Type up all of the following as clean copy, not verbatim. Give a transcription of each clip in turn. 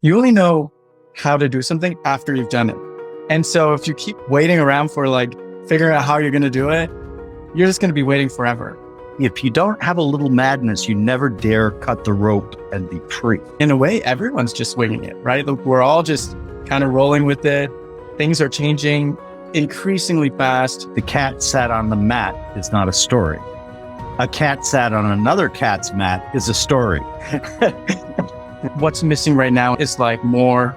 You only know how to do something after you've done it. And so if you keep waiting around for figuring out how you're going to do it, you're just going to be waiting forever. If you don't have a little madness, you never dare cut the rope and be free. In a way, everyone's just winging it, right? Look, we're all just kind of rolling with it. Things are changing increasingly fast. The cat sat on the mat is not a story. A cat sat on another cat's mat is a story. What's missing right now is more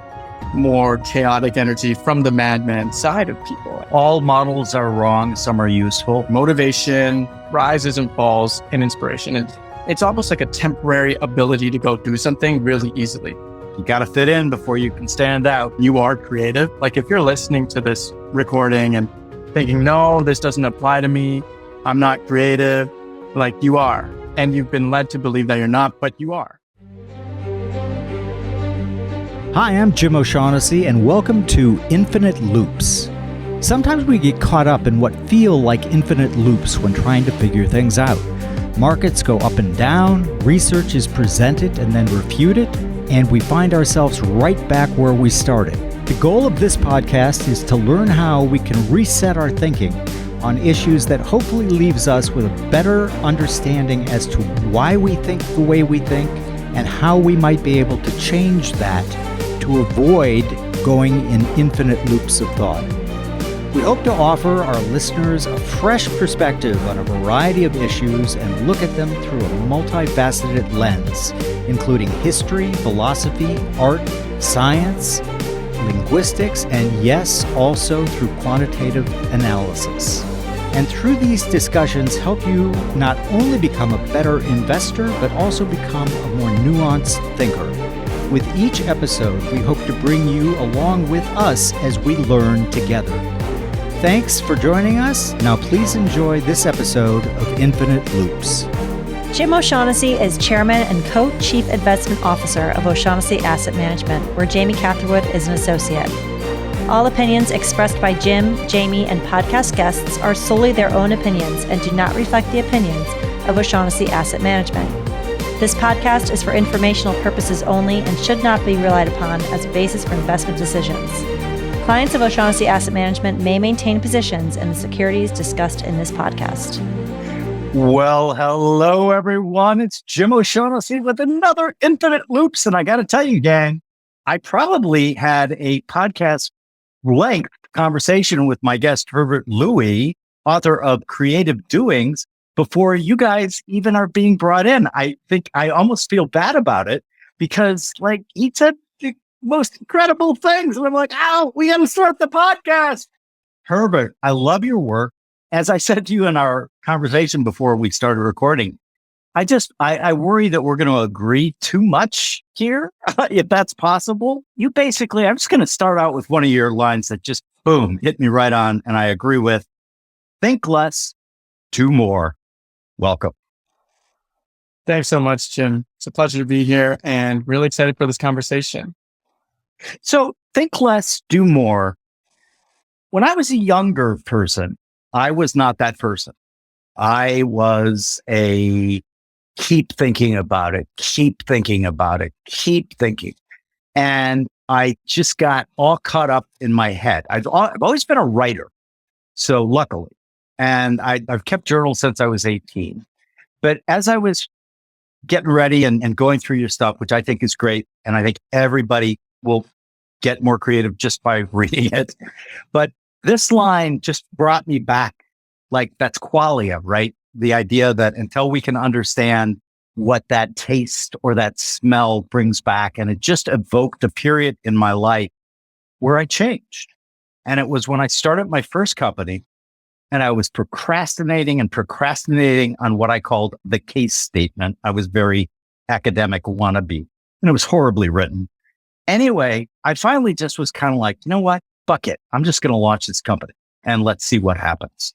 chaotic energy from the Madman side of people. All models are wrong. Some are useful. Motivation, rises and falls, and inspiration. And it's almost like a temporary ability to go do something really easily. You got to fit in before you can stand out. You are creative. If you're listening to this recording and thinking, no, this doesn't apply to me, I'm not creative, you are. And you've been led to believe that you're not, but you are. Hi, I'm Jim O'Shaughnessy, and welcome to Infinite Loops. Sometimes we get caught up in what feel like infinite loops when trying to figure things out. Markets go up and down, research is presented and then refuted, and we find ourselves right back where we started. The goal of this podcast is to learn how we can reset our thinking on issues that hopefully leaves us with a better understanding as to why we think the way we think and how we might be able to change that to avoid going in infinite loops of thought. We hope to offer our listeners a fresh perspective on a variety of issues and look at them through a multifaceted lens, including history, philosophy, art, science, linguistics, and yes, also through quantitative analysis. And through these discussions, help you not only become a better investor, but also become a more nuanced thinker. With each episode, we hope to bring you along with us as we learn together. Thanks for joining us. Now please enjoy this episode of Infinite Loops. Jim O'Shaughnessy is Chairman and Co-Chief Investment Officer of O'Shaughnessy Asset Management, where Jamie Catherwood is an associate. All opinions expressed by Jim, Jamie, and podcast guests are solely their own opinions and do not reflect the opinions of O'Shaughnessy Asset Management. This podcast is for informational purposes only and should not be relied upon as a basis for investment decisions. Clients of O'Shaughnessy Asset Management may maintain positions in the securities discussed in this podcast. Well, hello, everyone. It's Jim O'Shaughnessy with another Infinite Loops. And I got to tell you, gang, I probably had a podcast length conversation with my guest, Herbert, author of Creative Doings, before you guys even are being brought in. I think I almost feel bad about it because he said the most incredible things. And I'm like, we got to start the podcast. Herbert, I love your work. As I said to you in our conversation before we started recording, I worry that we're going to agree too much here, if that's possible. I'm just going to start out with one of your lines that just, boom, hit me right on. And I agree with, think less, do more. Welcome. Thanks so much, Jim. It's a pleasure to be here and really excited for this conversation. So think less, do more. When I was a younger person, I was not that person. I was a keep thinking about it, keep thinking about it, keep thinking. And I just got all caught up in my head. I've always been a writer. So luckily, and I've kept journals since I was 18. But as I was getting ready and going through your stuff, which I think is great, and I think everybody will get more creative just by reading it. But this line just brought me back, that's qualia, right? The idea that until we can understand what that taste or that smell brings back, and it just evoked a period in my life where I changed. And it was when I started my first company, and I was procrastinating on what I called the case statement. I was very academic wannabe, and it was horribly written. Anyway, I finally just was kind of like, you know what? Fuck it. I'm just going to launch this company and let's see what happens.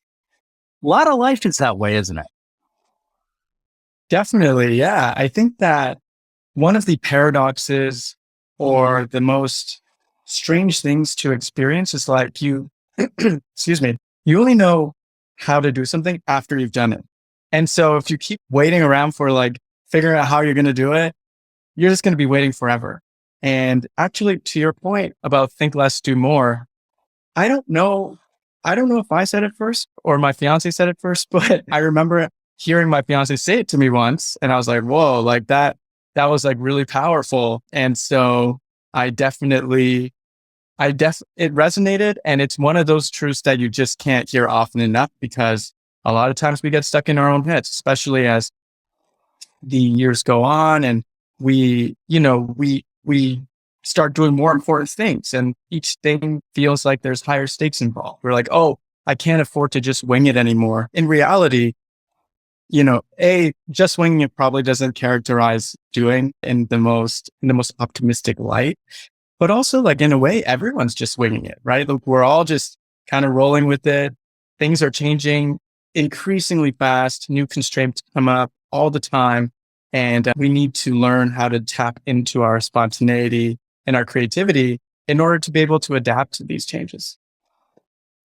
A lot of life is that way, isn't it? Definitely. Yeah. I think that one of the paradoxes or the most strange things to experience is excuse me, you only know how to do something after you've done it. And so if you keep waiting around for figuring out how you're going to do it, you're just going to be waiting forever. And actually, to your point about think less, do more, I don't know. I don't know if I said it first or my fiance said it first, but I remember hearing my fiance say it to me once, and I was like, "Whoa!" Like that was like really powerful. And so I definitely, it resonated, and it's one of those truths that you just can't hear often enough because a lot of times we get stuck in our own heads, especially as the years go on and we start doing more important things and each thing feels like there's higher stakes involved. We're like, oh, I can't afford to just wing it anymore. In reality, just winging it probably doesn't characterize doing in the most optimistic light, but also like in a way, everyone's just winging it, right? Look, we're all just kind of rolling with it. Things are changing increasingly fast. New constraints come up all the time. And we need to learn how to tap into our spontaneity and our creativity in order to be able to adapt to these changes.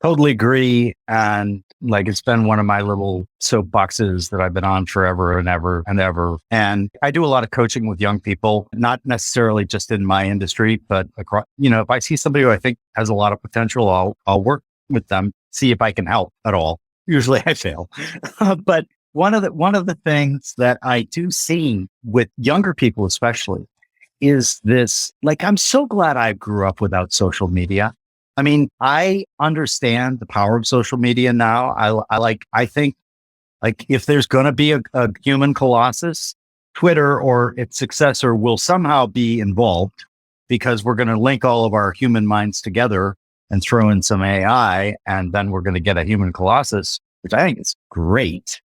Totally agree. And like, it's been one of my little soapboxes that I've been on forever and ever and ever. And I do a lot of coaching with young people, not necessarily just in my industry, but across, if I see somebody who I think has a lot of potential, I'll work with them, see if I can help at all. Usually I fail, but one of the things that I do see with younger people, especially, is this, like, I'm so glad I grew up without social media. I mean, I understand the power of social media now. I think like if there's going to be a human colossus, Twitter or its successor will somehow be involved because we're going to link all of our human minds together and throw in some AI, and then we're going to get a human colossus, which I think is great.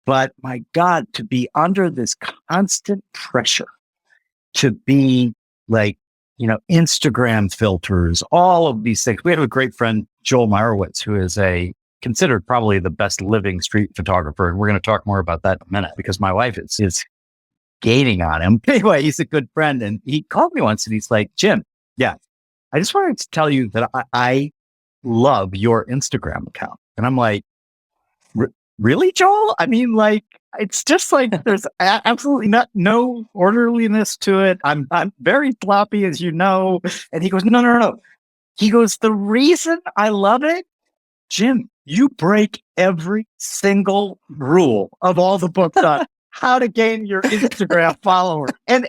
But my God, to be under this constant pressure to be like, Instagram filters, all of these things. We have a great friend, Joel Meyerowitz, who is considered probably the best living street photographer. And we're going to talk more about that in a minute because my wife is gaining on him. Anyway, he's a good friend. And he called me once and he's like, Jim, yeah, I just wanted to tell you that I love your Instagram account. And I'm like, really, Joel? I mean, like, it's just like there's absolutely no orderliness to it. I'm very sloppy, as you know. And he goes, no. He goes, the reason I love it, Jim, you break every single rule of all the books on how to gain your Instagram followers. And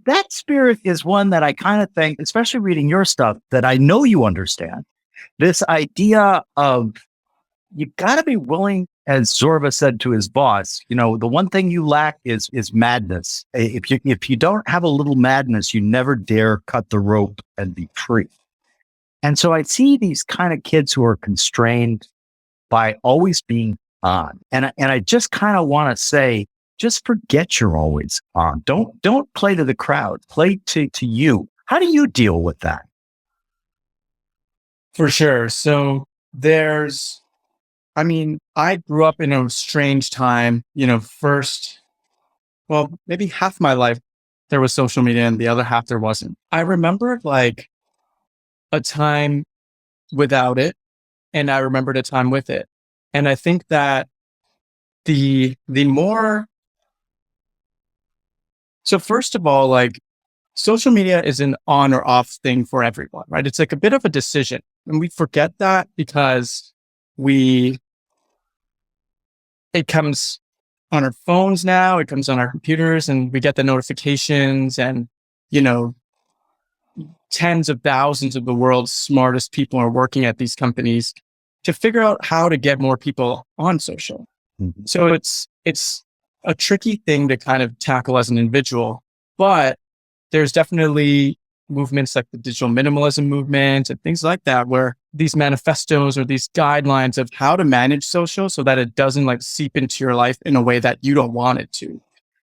that spirit is one that I kind of think, especially reading your stuff, that I know you understand. This idea of you got to be willing, as Zorba said to his boss, the one thing you lack is madness. If you don't have a little madness, you never dare cut the rope and be free. And so I see these kind of kids who are constrained by always being on. And I just kind of want to say, just forget you're always on. Don't play to the crowd. Play to you. How do you deal with that? For sure. So I grew up in a strange time, first, well, maybe half my life there was social media and the other half there wasn't. I remember like a time without it and I remembered a time with it. And I think that the more, so first of all, like social media is an on or off thing for everyone, right? It's like a bit of a decision. And we forget that because it comes on our phones now, it comes on our computers and we get the notifications and, tens of thousands of the world's smartest people are working at these companies to figure out how to get more people on social. Mm-hmm. So it's a tricky thing to kind of tackle as an individual, but there's definitely movements like the digital minimalism movement and things like that, where these manifestos or these guidelines of how to manage social so that it doesn't like seep into your life in a way that you don't want it to.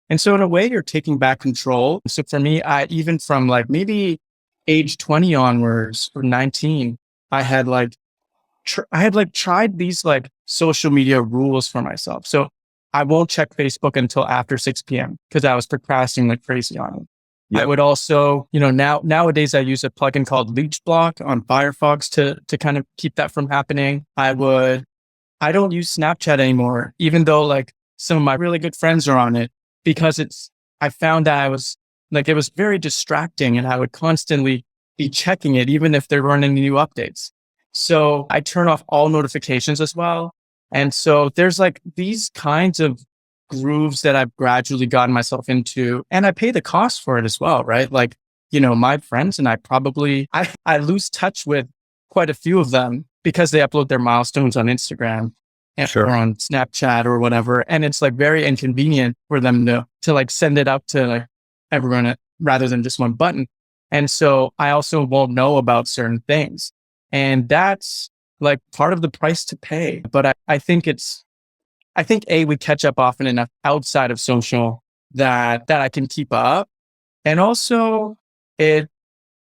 And so in a way, you're taking back control. So for me, even from like maybe age 20 onwards or 19, I had tried these like social media rules for myself. So I won't check Facebook until after 6 p.m. because I was procrastinating like crazy on it. Yep. I would also, nowadays I use a plugin called Leech Block on Firefox to kind of keep that from happening. I don't use Snapchat anymore, even though like some of my really good friends are on it, because I found that I was Like it was very distracting and I would constantly be checking it, even if there weren't any new updates. So I turn off all notifications as well. And so there's like these kinds of grooves that I've gradually gotten myself into, and I pay the cost for it as well, right? Like, my friends and I lose touch with quite a few of them because they upload their milestones on Instagram or on Snapchat or whatever. And it's like very inconvenient for them to like send it out to like everyone rather than just one button. And so I also won't know about certain things. And that's like part of the price to pay. But I think we catch up often enough outside of social that I can keep up. And also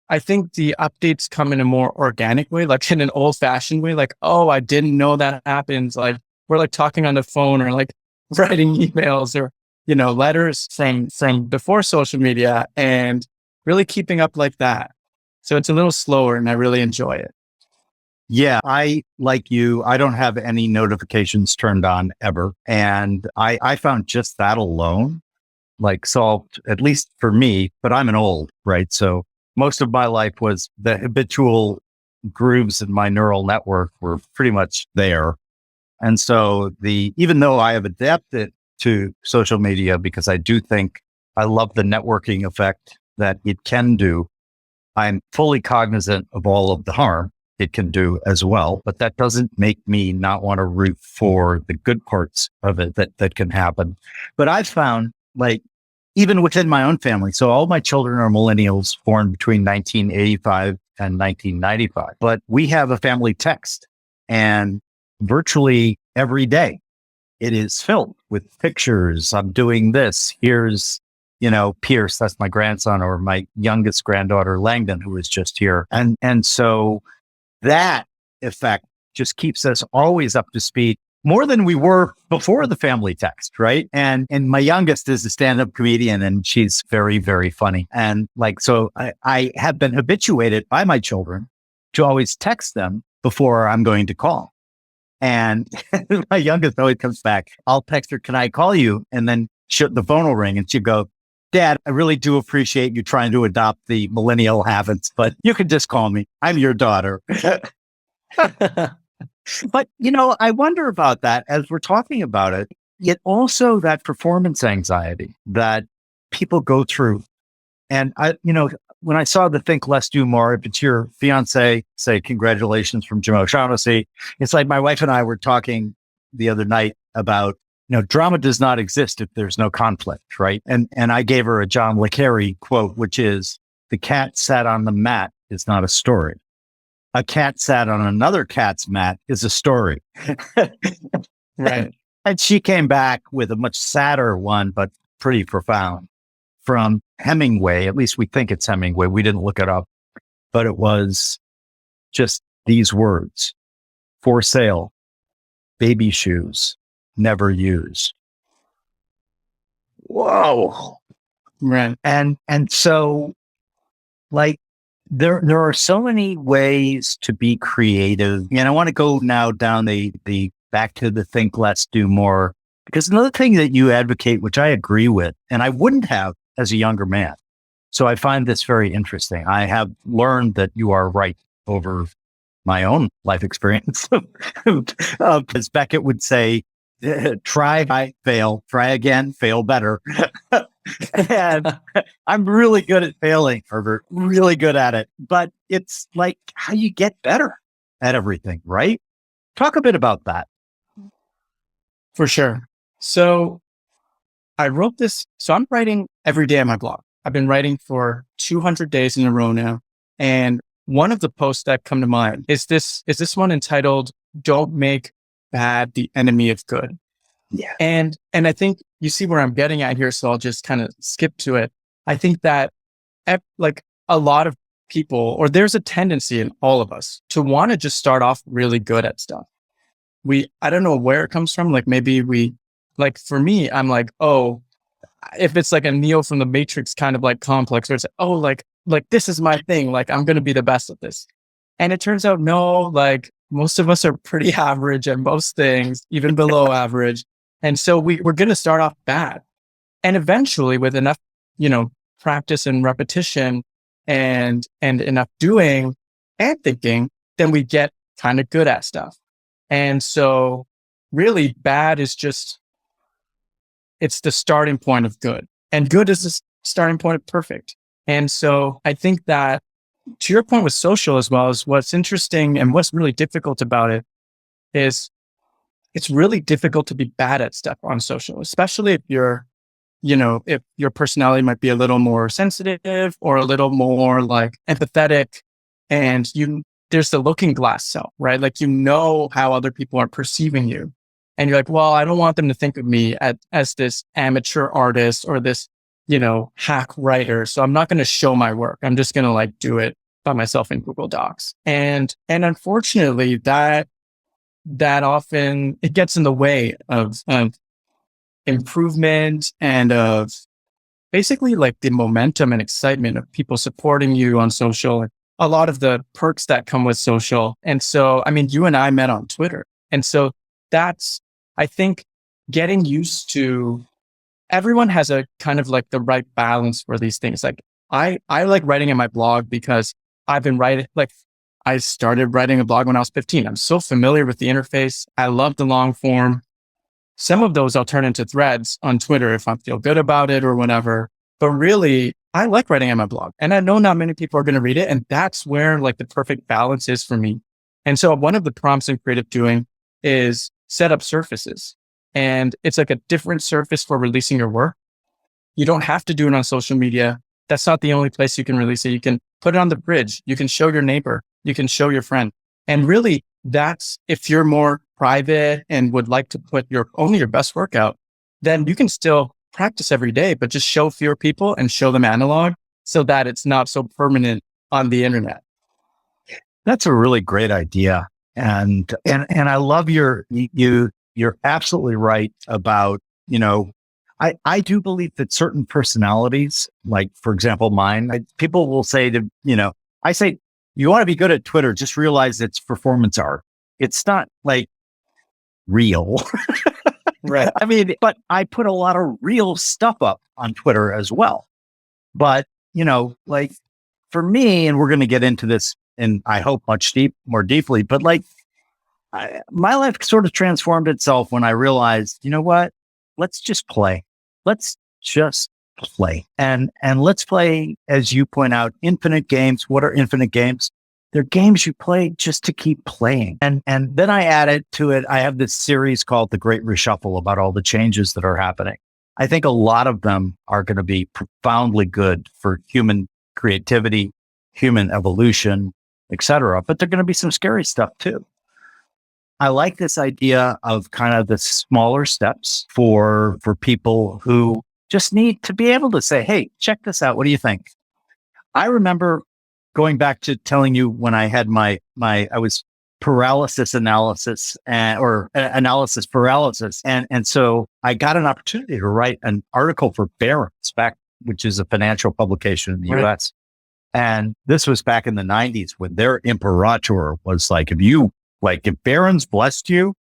I think the updates come in a more organic way, like in an old fashioned way, like, oh, I didn't know that happens. Like we're like talking on the phone or like writing emails or, letters from before social media and really keeping up like that. So it's a little slower and I really enjoy it. Yeah, like you, I don't have any notifications turned on ever. And I found just that alone, like solved, at least for me, but I'm an old, right? So most of my life was the habitual grooves in my neural network were pretty much there. And so even though I have adapted to social media because I do think I love the networking effect that it can do, I'm fully cognizant of all of the harm it can do as well. But that doesn't make me not want to root for the good parts of it that can happen. But I've found like, even within my own family, so all my children are millennials born between 1985 and 1995, but we have a family text and virtually every day it is filled with pictures. I'm doing this. Here's, Pierce, that's my grandson, or my youngest granddaughter, Langdon, who was just here. And so that effect just keeps us always up to speed, more than we were before the family text, right? And my youngest is a stand-up comedian and she's very, very funny. And like, so I have been habituated by my children to always text them before I'm going to call. And my youngest always comes back. I'll text her, can I call you? And then the phone will ring and she'll go, Dad, I really do appreciate you trying to adopt the millennial habits, but you can just call me. I'm your daughter. But, I wonder about that as we're talking about it. Yet also that performance anxiety that people go through. And when I saw the Think Less, Do More, if it's your fiance, say congratulations from Jim O'Shaughnessy. It's like my wife and I were talking the other night about, drama does not exist if there's no conflict, right? And I gave her a John le Carre quote, which is, the cat sat on the mat is not a story. A cat sat on another cat's mat is a story. Right. And she came back with a much sadder one, but pretty profound, from Hemingway. At least we think it's Hemingway. We didn't look it up, but it was just these words: for sale, baby shoes, never used. Whoa. Right. And so like, there are so many ways to be creative. And I want to go now down the back to the Think Less, Do More, because another thing that you advocate, which I agree with, and I wouldn't have as a younger man. So I find this very interesting. I have learned that you are right over my own life experience. As Beckett would say, try, fail, try again, fail better. And I'm really good at failing, Herbert, really good at it. But it's like how you get better at everything, right? Talk a bit about that. For sure. So I wrote this. So I'm writing every day on my blog. I've been writing for 200 days in a row now. And one of the posts that come to mind is this one entitled, Don't Make Bad the Enemy of Good. Yeah. And I think you see where I'm getting at here. So I'll just kind of skip to it. I think that like a lot of people, or there's a tendency in all of us to want to just start off really good at stuff. I don't know where it comes from. Like maybe like for me, I'm like, oh, if it's like a Neo from the Matrix kind of like complex, where it's like, oh, like this is my thing. Like I'm going to be the best at this. And it turns out, no, like most of us are pretty average at most things, even below average. And so we're going to start off bad. And eventually with enough, practice and repetition and enough doing and thinking, then we get kind of good at stuff. And so really bad is just, it's the starting point of good, and good is the starting point of perfect. And so I think that, to your point with social as well, is what's interesting and what's really difficult about it is it's really difficult to be bad at stuff on social, especially if if your personality might be a little more sensitive or a little more like empathetic, and there's the looking glass self, right? Like, how other people are perceiving you. And you're like, well, I don't want them to think of me as this amateur artist or this, hack writer. So I'm not going to show my work. I'm just going to like do it by myself in Google Docs. And unfortunately that often it gets in the way of improvement and of basically like the momentum and excitement of people supporting you on social, a lot of the perks that come with social. And so, I mean, you and I met on Twitter. And so that's, I think, getting used to, everyone has a kind of like the right balance for these things. Like I like writing in my blog because I've been writing, like I started writing a blog when I was 15. I'm so familiar with the interface. I love the long form. Some of those I'll turn into threads on Twitter if I feel good about it or whatever. But really, I like writing on my blog, and I know not many people are going to read it. And that's where like the perfect balance is for me. And so one of the prompts in creative doing is set up surfaces. And it's like a different surface for releasing your work. You don't have to do it on social media. That's not the only place you can release it. You can put it on the fridge. You can show your neighbor. You can show your friend. And really, that's, if you're more private and would like to put only your best work out, then you can still practice every day, but just show fewer people and show them analog so that it's not so permanent on the internet. That's a really great idea. And I love you're absolutely right about, I do believe that certain personalities, like for example, mine, people will say I say, you want to be good at Twitter, just realize it's performance art. It's not like real. Right. I mean, but I put a lot of real stuff up on Twitter as well. But, like for me, and we're going to get into this and I hope more deeply, but like my life sort of transformed itself when I realized, you know what, let's just play. Let's just play and let's play, as you point out, infinite games. What are infinite games? They're games you play just to keep playing. And then I added to it, I have this series called The Great Reshuffle about all the changes that are happening. I think a lot of them are going to be profoundly good for human creativity, human evolution, etc. But they're going to be some scary stuff too. I like this idea of kind of the smaller steps for people who just need to be able to say, hey, check this out. What do you think? I remember going back to telling you when I had I was paralysis analysis or analysis paralysis. And so I got an opportunity to write an article for Barron's which is a financial publication in the US. And this was back in the 90s when their imperator was like, if Barron's blessed you,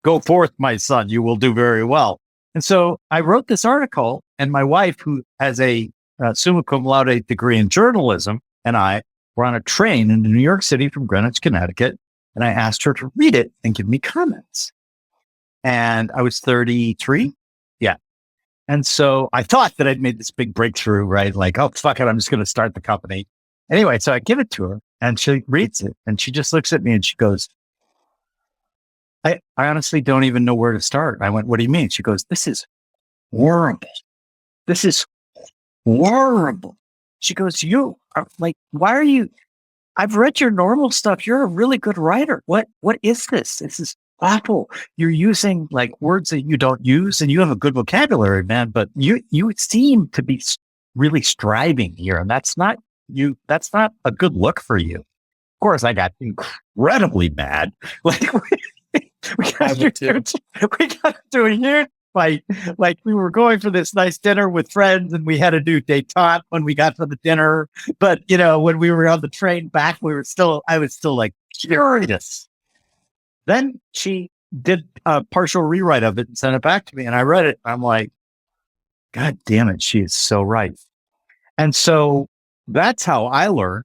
go forth, my son, you will do very well. And so I wrote this article, and my wife, who has a summa cum laude degree in journalism, and I were on a train into New York City from Greenwich, Connecticut, and I asked her to read it and give me comments. And I was 33. Yeah. And so I thought that I'd made this big breakthrough, right? Like, oh, fuck it, I'm just going to start the company. Anyway, so I give it to her and she reads it and she just looks at me and she goes, I honestly don't even know where to start. I went, what do you mean? She goes, this is horrible. This is horrible. She goes, you are like, why are you, I've read your normal stuff. You're a really good writer. What is this? This is awful. You're using like words that you don't use and you have a good vocabulary, man, but you seem to be really striving here. And that's not a good look for you. Of course, I got incredibly mad. Like we got to a huge fight. Like we were going for this nice dinner with friends and we had to do detente when we got to the dinner. But when we were on the train back, I was still like furious. Then she did a partial rewrite of it and sent it back to me and I read it. I'm like, God damn it, she is so right. And so that's how I learned.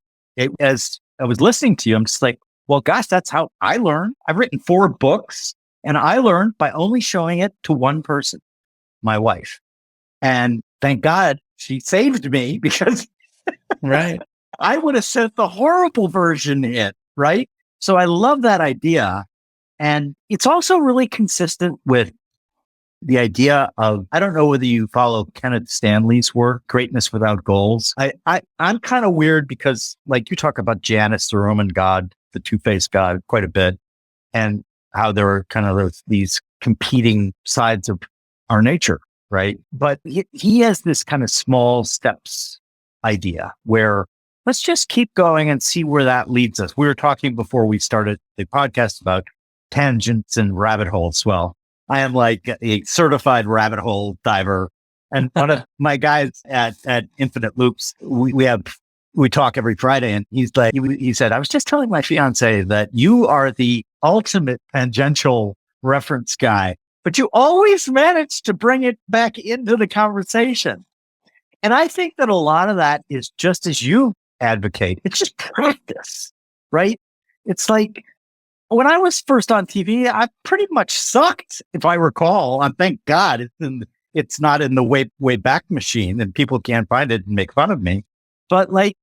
As I was listening to you, I'm just like, well, gosh, that's how I learned. I've written 4 books, and I learned by only showing it to one person, my wife. And thank God she saved me, because Right. I would have sent the horrible version in, right? So I love that idea. And it's also really consistent with the idea of, I don't know whether you follow Kenneth Stanley's work, Greatness Without Goals. I'm kind of weird because, like, you talk about Janus, the Roman god, the two-faced god, quite a bit, and how there are kind of these competing sides of our nature, right? But he has this kind of small steps idea where let's just keep going and see where that leads us. We were talking before we started the podcast about tangents and rabbit holes. Well, I am like a certified rabbit hole diver. And one of my guys at Infinite Loops, we talk every Friday, and he's like, he said, I was just telling my fiance that you are the ultimate tangential reference guy, but you always manage to bring it back into the conversation. And I think that a lot of that is just as you advocate. It's just practice, right? It's like, when I was first on TV, I pretty much sucked, if I recall. Thank God it's not in the way back machine and people can't find it and make fun of me. But like,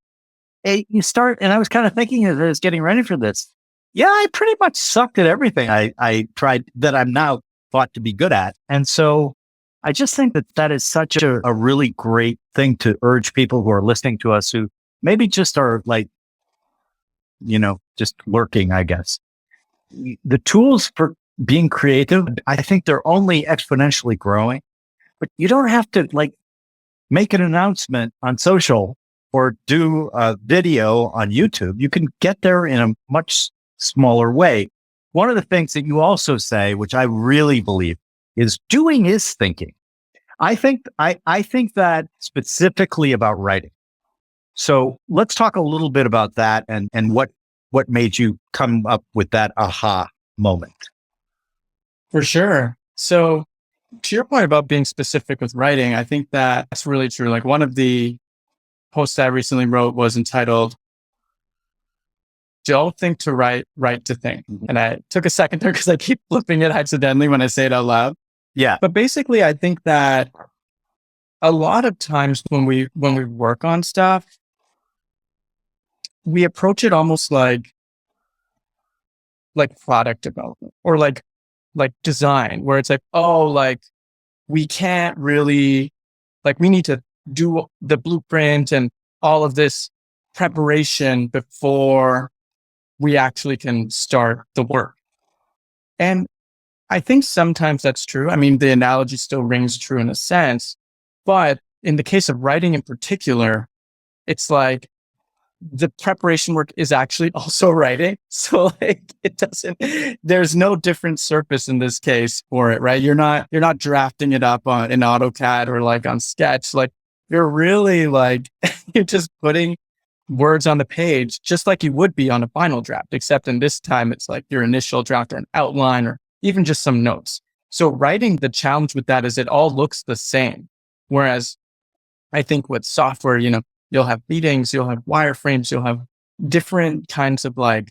you start, and I was kind of thinking as I was getting ready for this, yeah, I pretty much sucked at everything I tried that I'm now thought to be good at. And so I just think that is such a really great thing to urge people who are listening to us, who maybe just are like, just lurking, I guess. The tools for being creative, I think they're only exponentially growing, but you don't have to like make an announcement on social or do a video on YouTube. You can get there in a much smaller way. One of the things that you also say, which I really believe, is doing is thinking. I think that specifically about writing. So let's talk a little bit about that and what made you come up with that aha moment. For sure. So to your point about being specific with writing, I think that's really true. Like, one of the posts I recently wrote was entitled, Don't Think to Write, Write to Think. And I took a second there because I keep flipping it accidentally when I say it out loud. Yeah. But basically, I think that a lot of times when we work on stuff, we approach it almost like product development or like design, where it's like, oh, like we can't really, like, we need to do the blueprint and all of this preparation before we actually can start the work. And I think sometimes that's true. I mean, the analogy still rings true in a sense, but in the case of writing in particular, it's like the preparation work is actually also writing. So like there's no different surface in this case for it, right? You're not drafting it up on in AutoCAD or like on Sketch. Like, you're really like, you're just putting words on the page just like you would be on a final draft, except in this time, it's like your initial draft or an outline or even just some notes. So writing, the challenge with that is it all looks the same. Whereas I think with software, you'll have meetings, you'll have wireframes, you'll have different kinds of like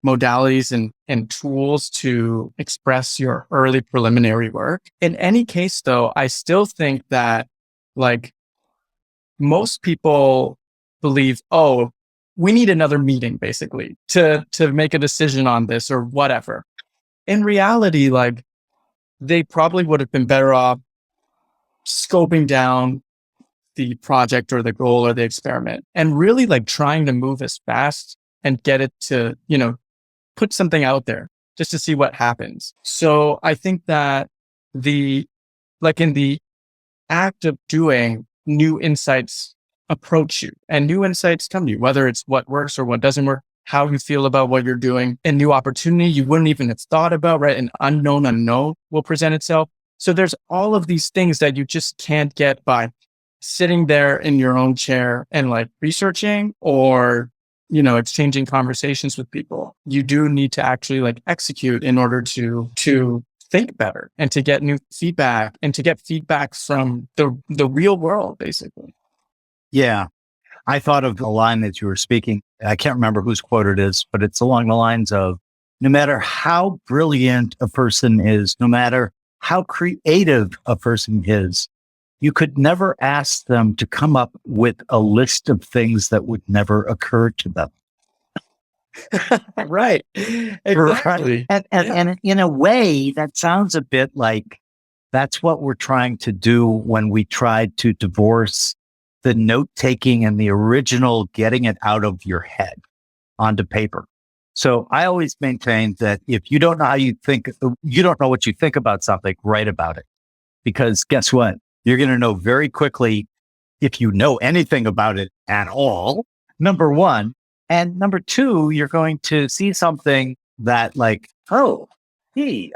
modalities and tools to express your early preliminary work. In any case, though, I still think that like most people believe, oh, we need another meeting basically to make a decision on this or whatever. In reality, like, they probably would have been better off scoping down the project or the goal or the experiment and really like trying to move as fast and get it to, put something out there just to see what happens. So I think that in the act of doing, new insights approach you and new insights come to you, whether it's what works or what doesn't work, how you feel about what you're doing, a new opportunity you wouldn't even have thought about, right? An unknown will present itself. So there's all of these things that you just can't get by sitting there in your own chair and like researching or, exchanging conversations with people. You do need to actually like execute in order to think better and to get new feedback and to get feedback from the real world, basically. Yeah. I thought of a line that you were speaking. I can't remember whose quote it is, but it's along the lines of, no matter how brilliant a person is, no matter how creative a person is, you could never ask them to come up with a list of things that would never occur to them. Right. Exactly. And in a way, that sounds a bit like that's what we're trying to do when we try to divorce the note taking and the original getting it out of your head onto paper. So I always maintain that if you don't know how you think, you don't know what you think about something, write about it. Because guess what? You're going to know very quickly if you know anything about it at all, number one. And number two, you're going to see something that like, oh, hey,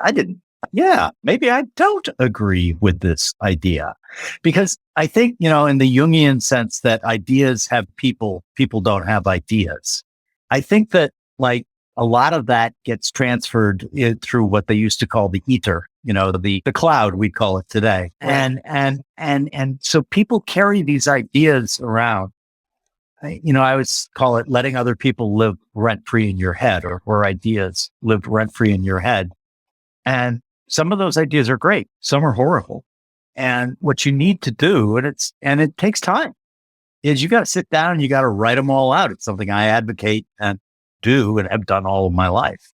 maybe I don't agree with this idea. Because I think, in the Jungian sense that ideas have people don't have ideas. I think that like a lot of that gets transferred through what they used to call the ether, the cloud, we call it today. Right. And so people carry these ideas around. I always call it letting other people live rent free in your head, or ideas live rent free in your head. And some of those ideas are great. Some are horrible. And what you need to do, and it takes time, is you got to sit down and you got to write them all out. It's something I advocate and do and have done all of my life.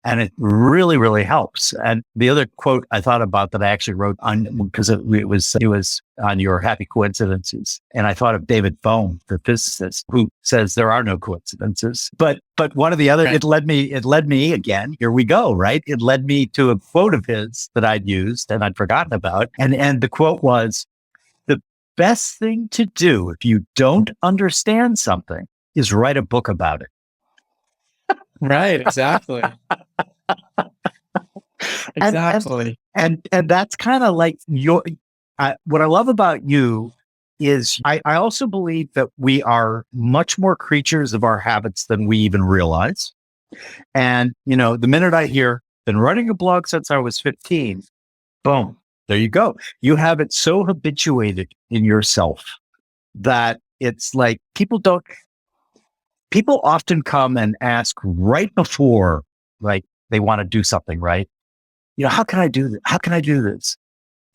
And it really, really helps. And the other quote I thought about that I actually wrote on, because it was on your happy coincidences. And I thought of David Bohm, the physicist, who says there are no coincidences. But one of the other, Right. it led me again, here we go, right? It led me to a quote of his that I'd used and I'd forgotten about. And the quote was, the best thing to do if you don't understand something is write a book about it. Right. Exactly. Exactly. And that's kind of like what I love about you is I also believe that we are much more creatures of our habits than we even realize. And, the minute I hear, been running a blog since I was 15, boom, there you go. You have it so habituated in yourself that it's like people often come and ask right before, like, they want to do something, right? How can I do this? How can I do this?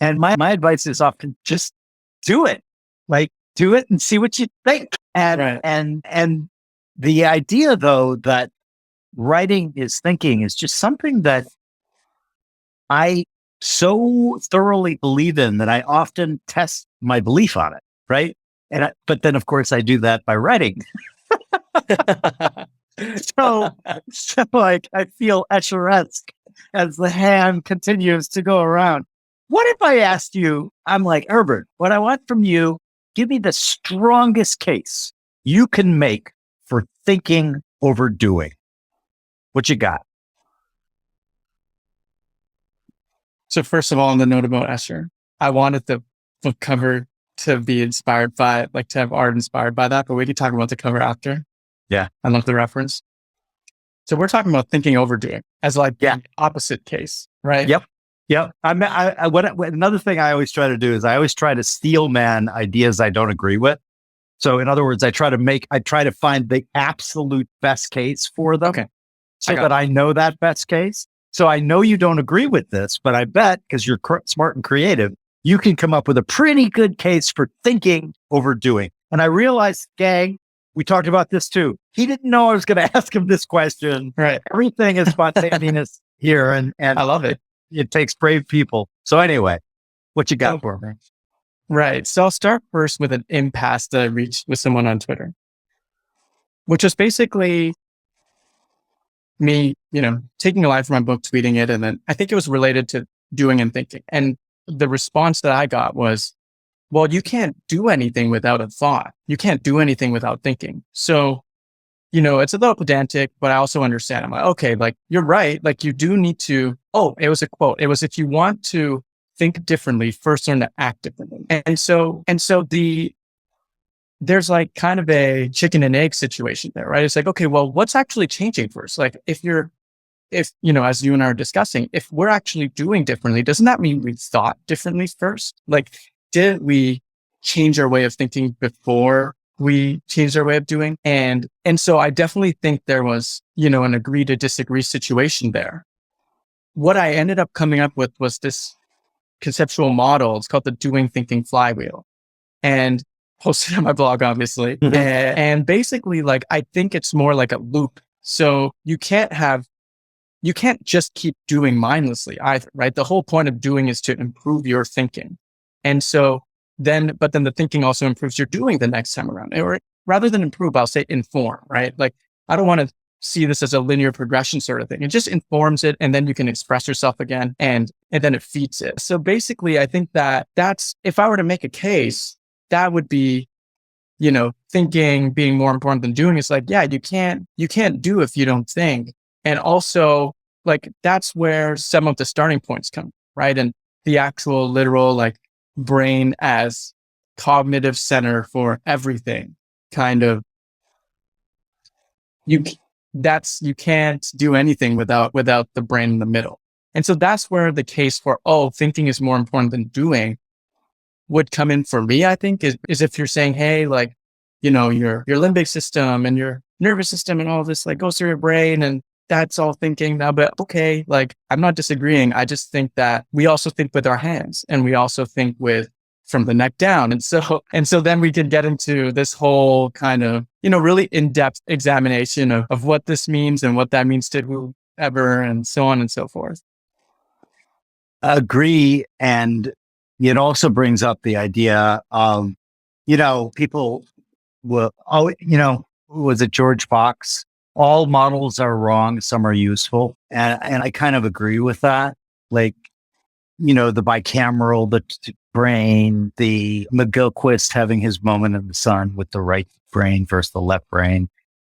And my advice is often just do it. Like, do it and see what you think. And, Right. and the idea though, that writing is thinking is just something that I so thoroughly believe in that I often test my belief on it. Right. But then of course I do that by writing. So like I feel Escher-esque as the hand continues to go around. What if I asked you, I'm like, Herbert, what I want from you, give me the strongest case you can make for thinking over doing. What you got? So first of all, on the note about Escher, I wanted the book cover to be inspired by, like, to have art inspired by that, but we could talk about the cover after. Yeah. I love the reference. So we're talking about thinking over doing as like the opposite case, right? Yep. Another thing I always try to do is I always try to steel man ideas I don't agree with. So in other words, I try to find the absolute best case for them. Okay. So that I know that best case. So I know you don't agree with this, but I bet because you're smart and creative, you can come up with a pretty good case for thinking over doing. And I realized, gang, we talked about this too. He didn't know I was going to ask him this question. Right. Everything is spontaneous here. And I love it. It takes brave people. So anyway, what you got for me? Right. So I'll start first with an impasse that I reached with someone on Twitter, which was basically me, taking a line from my book, tweeting it. And then I think it was related to doing and thinking. And the response that I got was, well, you can't do anything without a thought. You can't do anything without thinking. So, it's a little pedantic, but I also understand. I'm like, okay, like, you're right. Like, you do need to, it was a quote. It was, if you want to think differently, first learn to act differently. And so there's like kind of a chicken and egg situation there, right? It's like, okay, well, what's actually changing first? Like, if you're if, as you and I are discussing, if we're actually doing differently, doesn't that mean we thought differently first? Like, did we change our way of thinking before we changed our way of doing? And so I definitely think there was, an agree to disagree situation there. What I ended up coming up with was this conceptual model. It's called the doing thinking flywheel, and posted on my blog, obviously. And basically, like, I think it's more like a loop. So you can't just keep doing mindlessly either, right? The whole point of doing is to improve your thinking. And so but then the thinking also improves your doing the next time around. Or rather than improve, I'll say inform, right? Like, I don't want to see this as a linear progression sort of thing. It just informs it, and then you can express yourself again, and then it feeds it. So basically, I think that's, if I were to make a case, that would be, thinking being more important than doing. Is like, yeah, you can't do if you don't think. And also, like, that's where some of the starting points come, right? And the actual literal, like, brain as cognitive center for everything kind of, you can't do anything without the brain in the middle. And so that's where the case for, thinking is more important than doing would come in for me, I think, is if you're saying, hey, like, your limbic system and your nervous system and all this, like, goes through your brain, and that's all thinking now. But okay, like, I'm not disagreeing. I just think that we also think with our hands, and we also think from the neck down. And so then we can get into this whole kind of, really in-depth examination of what this means and what that means to whoever, and so on and so forth. Agree. And it also brings up the idea of, people will, was it George Fox? All models are wrong, some are useful. And I kind of agree with that. Like, the bicameral, the brain, the McGilchrist having his moment in the sun with the right brain versus the left brain.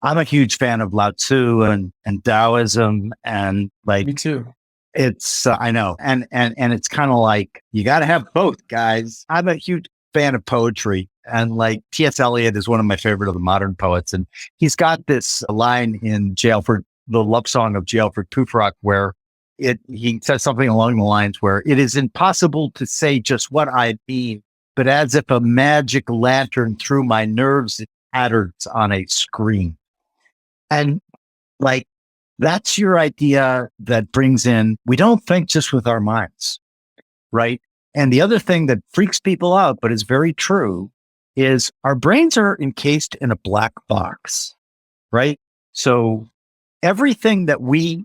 I'm a huge fan of Lao Tzu and Taoism, and like, me too. It's, I know. And it's kind of like, you got to have both, guys. I'm a huge fan of poetry, and like, T.S. Eliot is one of my favorite of the modern poets. And he's got this line in the love song of Jailford Prufrock, where he says something along the lines where it is impossible to say just what I mean, but as if a magic lantern through my nerves, it patterns on a screen. And like, that's your idea that brings in, we don't think just with our minds, right? And the other thing that freaks people out, but is very true, is our brains are encased in a black box, right? So everything that we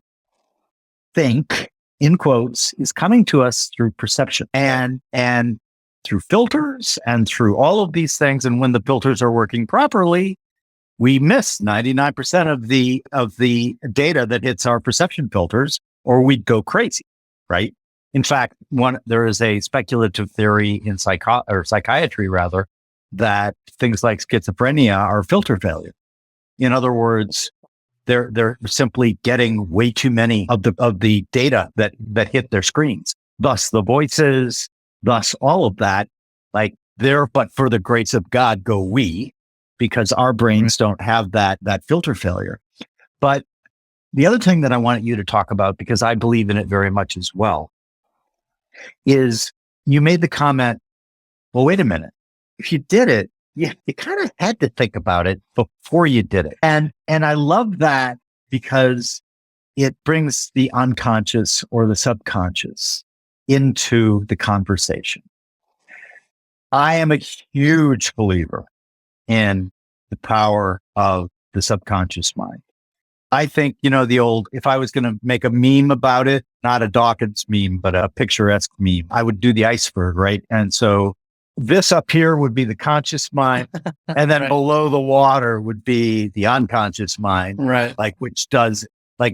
think, in quotes, is coming to us through perception and through filters and through all of these things. And when the filters are working properly, we miss 99% of the data that hits our perception filters, or we'd go crazy, right? In fact, there is a speculative theory in psychiatry rather, that things like schizophrenia are filter failure. In other words, they're simply getting way too many of the data that hit their screens. Thus the voices, thus all of that, like, there, but for the grace of God go we, because our brains don't have that filter failure. But the other thing that I want you to talk about, because I believe in it very much as well, is you made the comment, well, wait a minute. If you did it, you kind of had to think about it before you did it. And I love that, because it brings the unconscious or the subconscious into the conversation. I am a huge believer in the power of the subconscious mind. I think, the old, if I was going to make a meme about it, not a Dawkins meme, but a picturesque meme, I would do the iceberg, right? And so this up here would be the conscious mind. And then below the water would be the unconscious mind, right? Like, which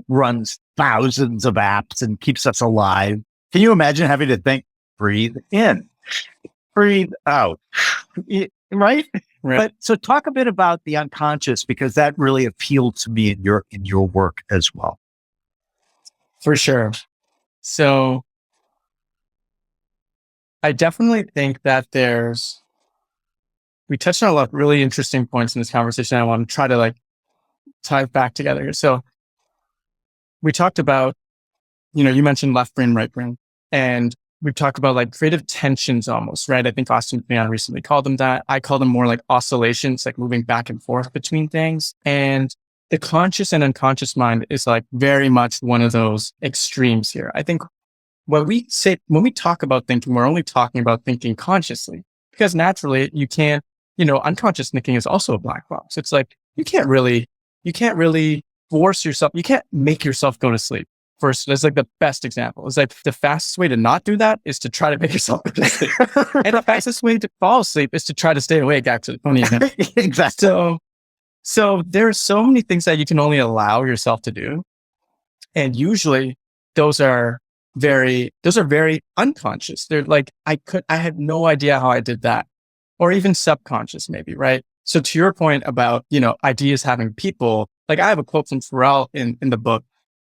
runs thousands of apps and keeps us alive. Can you imagine having to think, breathe in, breathe out, right? But so talk a bit about the unconscious, because that really appealed to me in your work as well. For sure. So I definitely think that we touched on a lot of really interesting points in this conversation. I want to try to tie it back together. So we talked about, you mentioned left brain, right brain, and we've talked about like creative tensions almost, right? I think Austin Kleon recently called them that. I call them more like oscillations, like moving back and forth between things. And the conscious and unconscious mind is like very much one of those extremes here. I think when we talk about thinking, we're only talking about thinking consciously, because naturally you can't, unconscious thinking is also a black box. It's like, you can't really force yourself. You can't make yourself go to sleep. First, that's like the best example. It's like the fastest way to not do that is to try to make yourself go to sleep. And the fastest way to fall asleep is to try to stay awake, actually. Funny enough. Exactly. So there are so many things that you can only allow yourself to do. And usually those are very unconscious. They're like, I had no idea how I did that, or even subconscious maybe, right? So to your point about, ideas having people, like I have a quote from Pharrell in the book,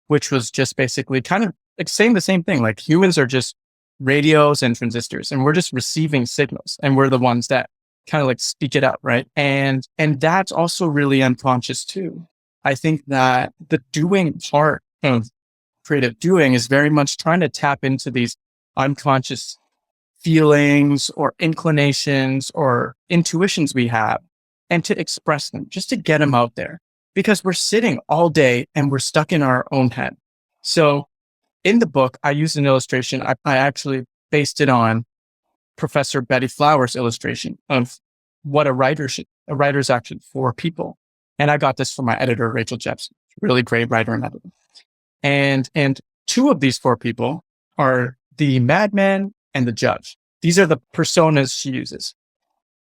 which was just basically kind of like saying the same thing. Like humans are just radios and transistors, and we're just receiving signals, and we're the ones that kind of like speak it out, right? And that's also really unconscious too. I think that the doing part of creative doing is very much trying to tap into these unconscious feelings or inclinations or intuitions we have, and to express them, just to get them out there. Because we're sitting all day and we're stuck in our own head. So in the book, I used an illustration. I actually based it on Professor Betty Flower's illustration of what a writer's actually for people. And I got this from my editor, Rachel Jepson, really great writer and editor. And two of these four people are the madman and the judge. These are the personas she uses.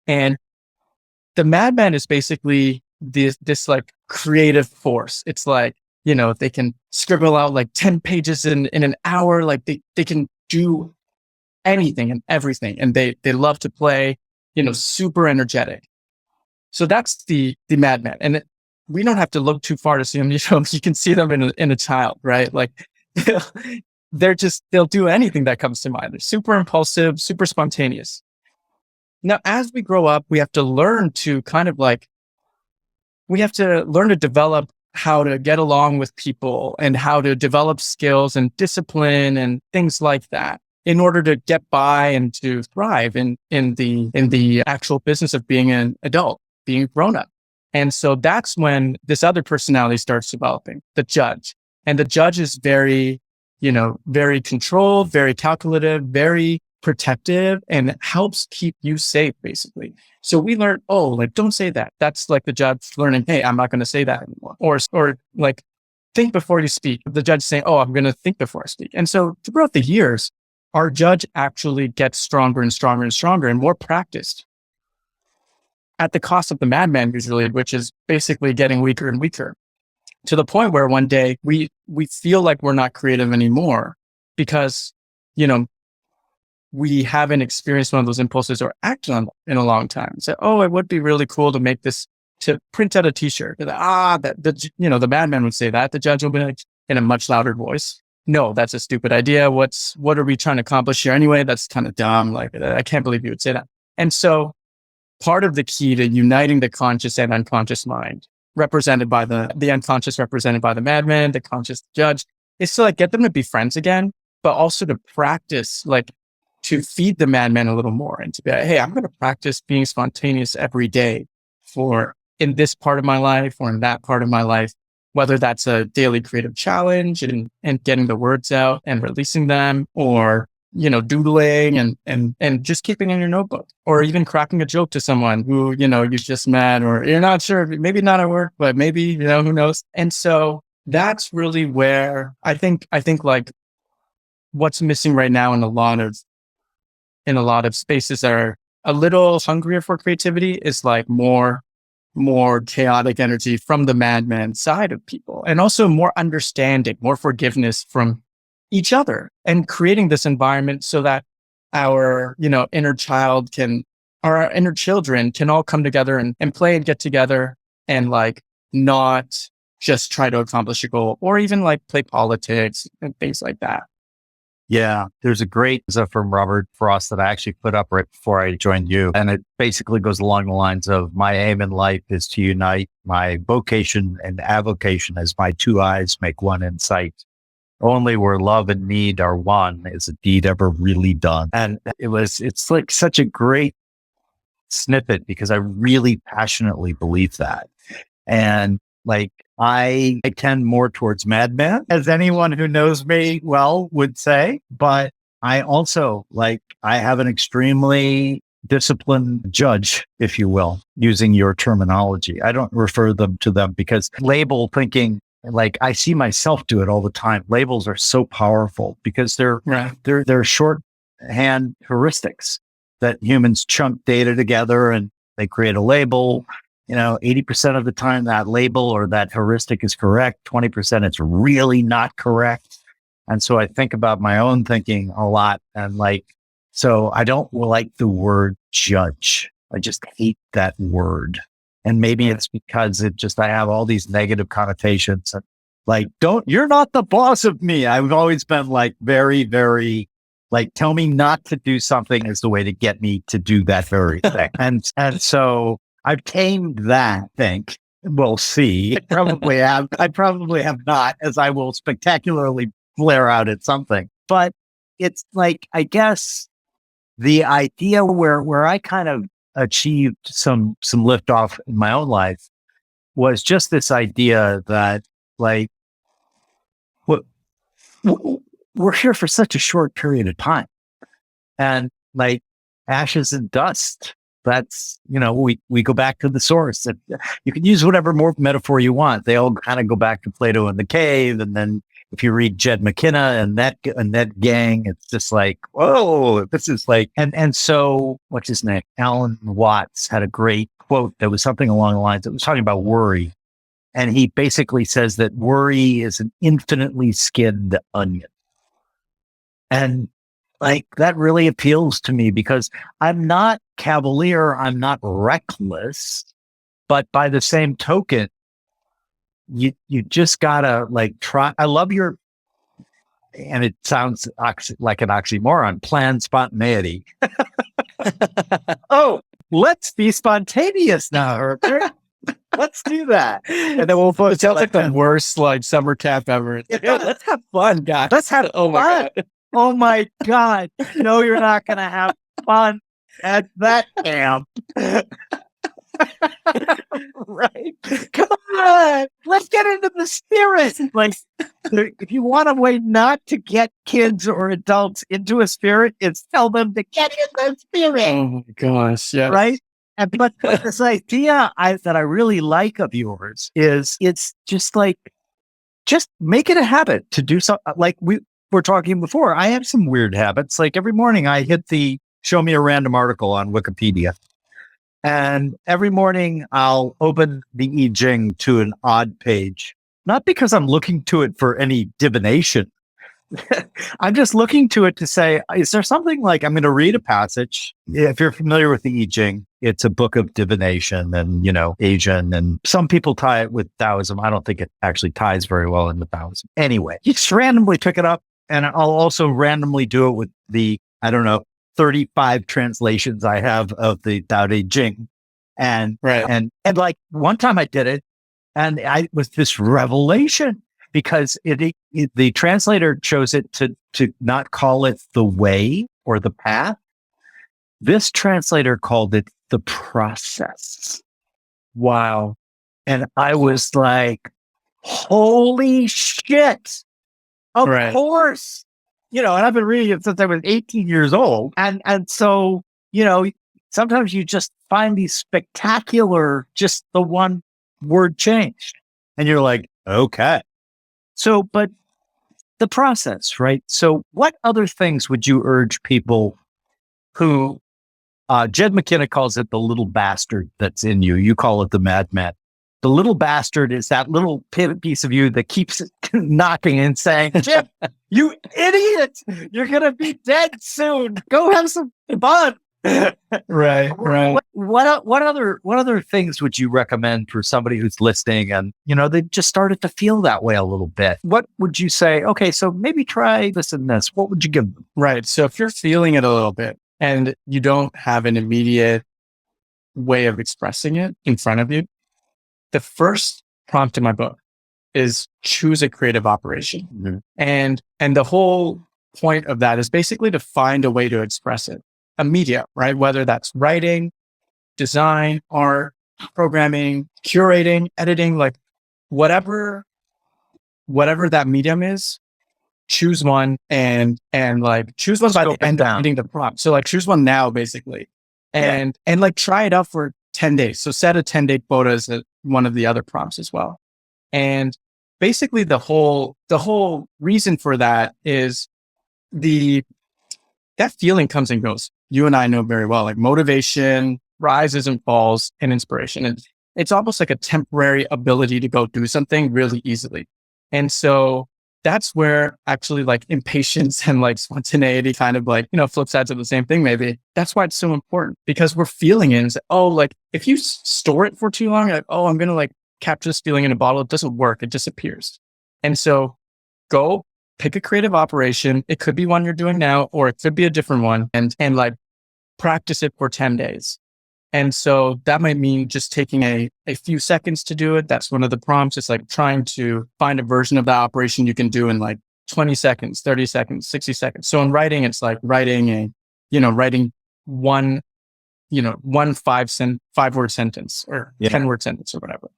And the madman is basically this like creative force. It's like, they can scribble out like 10 pages in an hour. Like they can do anything and everything. And they love to play, super energetic. So that's the madman. And we don't have to look too far to see them. You can see them in a child, right? Like they'll do anything that comes to mind. They're super impulsive, super spontaneous. Now, as we grow up, we have to learn to develop how to get along with people and how to develop skills and discipline and things like that in order to get by and to thrive in the actual business of being an adult, being a grown up. And so that's when this other personality starts developing, the judge. And the judge is very controlled, very calculative, very protective, and helps keep you safe, basically. So we learn, don't say that. That's like the judge learning, hey, I'm not going to say that anymore. Or like, think before you speak. The judge saying, I'm going to think before I speak. And so throughout the years, our judge actually gets stronger and stronger and stronger and more practiced, at the cost of the madman usually, which is basically getting weaker and weaker, to the point where one day we feel like we're not creative anymore because, we haven't experienced one of those impulses or acted on in a long time. Say, it would be really cool to print out a t-shirt. The madman would say that. The judge will be like, in a much louder voice, no, that's a stupid idea. What are we trying to accomplish here anyway? That's kind of dumb. Like, I can't believe you would say that. And so part of the key to uniting the conscious and unconscious mind, represented by the unconscious, represented by the madman, the conscious judge, is to like get them to be friends again, but also to practice, like to feed the madman a little more and to be like, hey, I'm going to practice being spontaneous every day in this part of my life or in that part of my life, whether that's a daily creative challenge and getting the words out and releasing them, or, doodling and just keeping in your notebook, or even cracking a joke to someone who, you just met, or you're not sure, maybe not at work, but maybe, who knows? And so that's really where I think like what's missing right now in a lot of spaces that are a little hungrier for creativity is like more chaotic energy from the madman side of people, and also more understanding, more forgiveness from each other, and creating this environment so that our, inner children can all come together and play and get together and like not just try to accomplish a goal, or even like play politics and things like that. Yeah, there's a great from Robert Frost that I actually put up right before I joined you. And it basically goes along the lines of my aim in life is to unite my vocation and avocation as my two eyes make one in sight. Only where love and need are one is a deed ever really done. And it's like such a great snippet because I really passionately believe that. And like, I tend more towards Madman, as anyone who knows me well would say. But I also I have an extremely disciplined judge, if you will, using your terminology. I don't refer them to them because label thinking, I see myself do it all the time. Labels are so powerful because they're shorthand heuristics that humans chunk data together and they create a label. 80% of the time that label or that heuristic is correct, 20% it's really not correct. And so I think about my own thinking a lot. And so I don't like the word judge. I just hate that word. And maybe it's because I have all these negative connotations. And you're not the boss of me. I've always been very, very tell me not to do something is the way to get me to do that very thing. And so I've tamed that, I think. We'll see. I probably have not, as I will spectacularly flare out at something. But it's I guess the idea where I kind of achieved some liftoff in my own life was just this idea that we're here for such a short period of time, and ashes and dust. That's, we go back to the source. You can use whatever more metaphor you want. They all kind of go back to Plato and the cave. And then if you read Jed McKenna and that gang, it's just whoa, this is and so what's his name? Alan Watts had a great quote that was something along the lines. It was talking about worry. And he basically says that worry is an infinitely skinned onion. And that really appeals to me because I'm not cavalier. I'm not reckless, but by the same token, you just gotta try. I love your, and it sounds like an oxymoron, planned spontaneity. Oh, let's be spontaneous now, Herbert. Let's do that. And then we'll put it sounds like the worst summer tap ever. Yeah, let's have fun, guys. Let's have fun. God. Oh my God. No, you're not going to have fun at that camp. Right. Come on. Let's get into the spirit. If you want a way not to get kids or adults into a spirit, it's tell them to get in the spirit. Oh my gosh. Yeah. Right. But this idea that I really like of yours is it's just just make it a habit to do something. We were talking before, I have some weird habits. Every morning I hit the show me a random article on Wikipedia. And every morning I'll open the I Ching to an odd page, not because I'm looking to it for any divination. I'm just looking to it to say, is there something I'm going to read a passage? If you're familiar with the I Ching, it's a book of divination and, Asian, and some people tie it with Taoism. I don't think it actually ties very well into Taoism. Anyway, you just randomly pick it up, and I'll also randomly do it with the, 35 translations I have of the Tao Te Ching. And one time I did it, and I was this revelation. Because the translator chose it to not call it the way or the path. This translator called it the process. Wow. And I was like, holy shit. Of course. And I've been reading it since I was 18 years old. And so, sometimes you just find these spectacular, just the one word changed. And you're like, okay. So, but the process, right? So what other things would you urge people who, Jed McKenna calls it the little bastard that's in you. You call it the madman. The little bastard is that little piece of you that keeps knocking and saying, Jim, you idiot, you're going to be dead soon. Go have some fun. Right. What other things would you recommend for somebody who's listening and, they just started to feel that way a little bit? What would you say? Okay, so maybe try this and this. What would you give them? Right. So if you're feeling it a little bit and you don't have an immediate way of expressing it in front of you, the first prompt in my book is choose a creative operation. Mm-hmm. And the whole point of that is basically to find a way to express it. A media, right? Whether that's writing, design, art, programming, curating, editing, like whatever that medium is, choose one and like choose one by the end of reading the prompt. So like choose one now basically. And like try it out for 10 days. So set a 10-day quota as one of the other prompts as well. And basically the whole reason for that is that feeling comes and goes. You and I know very well, like motivation rises and falls and inspiration. And it's almost like a temporary ability to go do something really easily. And so that's where actually like impatience and like spontaneity kind of like, flip sides of the same thing, maybe. That's why it's so important because we're feeling it. And say, like if you store it for too long, you're like, I'm going to like capture this feeling in a bottle. It doesn't work. It disappears. And so go pick a creative operation. It could be one you're doing now, or it could be a different one and like practice it for 10 days. And so that might mean just taking a few seconds to do it. That's one of the prompts. It's like trying to find a version of that operation you can do in like 20 seconds, 30 seconds, 60 seconds. So in writing, it's like writing one 5-word sentence or 10-word sentence or whatever.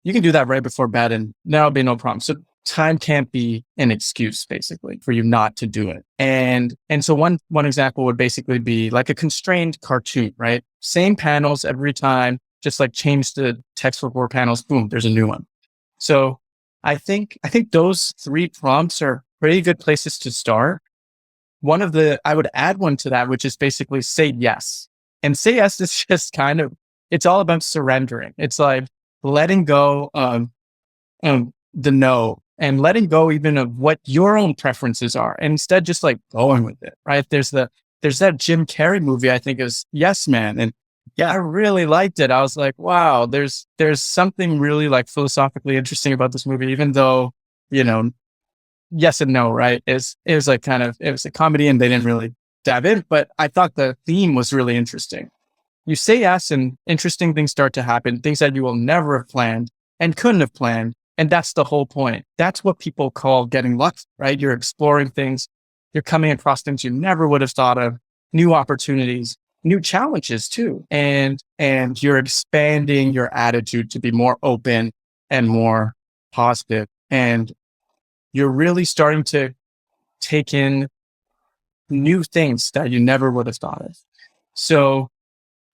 You can do that right before bed and that'll be no problem. So time can't be an excuse basically for you not to do it. And so one example would basically be like a constrained cartoon, right? Same panels every time, just like change the text for 4 panels, boom, there's a new one. So I think those 3 prompts are pretty good places to start. I would add one to that, which is basically say yes. And say yes is just it's all about surrendering. It's like letting go of the no and letting go even of what your own preferences are and instead just like going with it, right? There's that Jim Carrey movie, I think is Yes Man. And I really liked it. I was like, wow, there's something really like philosophically interesting about this movie, even though, yes and no, right? It was a comedy and they didn't really dive in, but I thought the theme was really interesting. You say yes and interesting things start to happen, things that you will never have planned and couldn't have planned. And that's the whole point. That's what people call getting lucky, right? You're exploring things. You're coming across things you never would have thought of, new opportunities, new challenges too. And you're expanding your attitude to be more open and more positive. And you're really starting to take in new things that you never would have thought of. So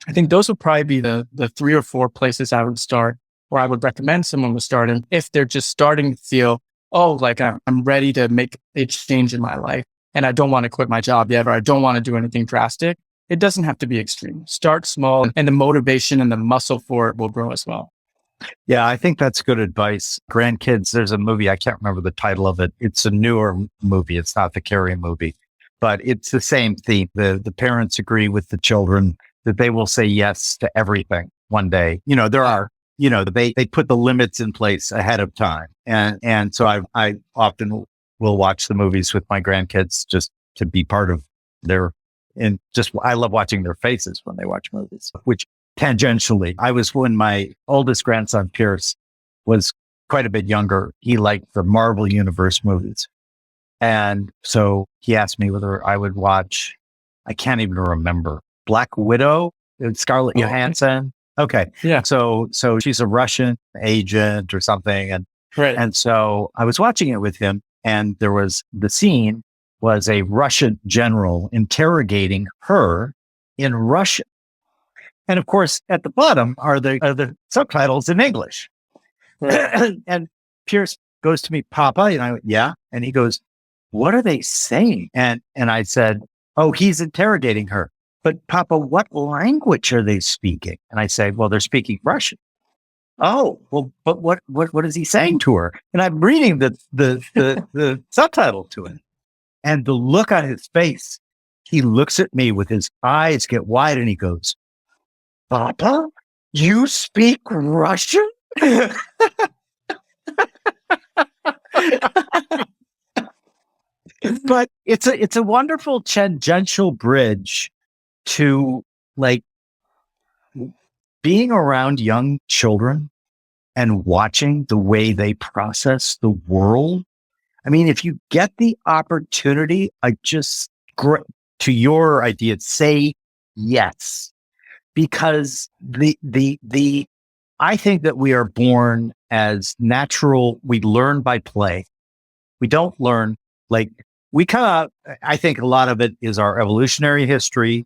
I think those would probably be the 3 or 4 places I would start, or I would recommend someone to start in if they're just starting to feel, like I'm ready to make a change in my life and I don't want to quit my job yet, or I don't want to do anything drastic. It doesn't have to be extreme. Start small and the motivation and the muscle for it will grow as well. Yeah, I think that's good advice. Grandkids, there's a movie, I can't remember the title of it. It's a newer movie. It's not the Carrie movie, but it's the same theme. The parents agree with the children that they will say yes to everything one day. There are, they put the limits in place ahead of time. And so I often will watch the movies with my grandkids just to be part of I love watching their faces when they watch movies, which tangentially, when my oldest grandson, Pierce, was quite a bit younger, he liked the Marvel Universe movies. And so he asked me whether I would watch, I can't even remember, Black Widow, Scarlett Johansson. Okay. Yeah. So she's a Russian agent or something. And so I was watching it with him, and the scene was a Russian general interrogating her in Russian. And of course, at the bottom are the subtitles in English. Right. And Pierce goes to me, Papa, and I went, yeah. And he goes, what are they saying? And I said, he's interrogating her. But Papa, what language are they speaking? And I said, well, they're speaking Russian. Oh, well, but what is he saying to her? And I'm reading the subtitle to him. And the look on his face he looks at me with his eyes get wide and he goes, "Papa, you speak Russian?" But it's a wonderful tangential bridge to like being around young children and watching the way they process the world. I mean, if you get the opportunity, to your idea, say yes, because I think that we are born as natural. We learn by play. We don't learn like we come out. I think a lot of it is our evolutionary history,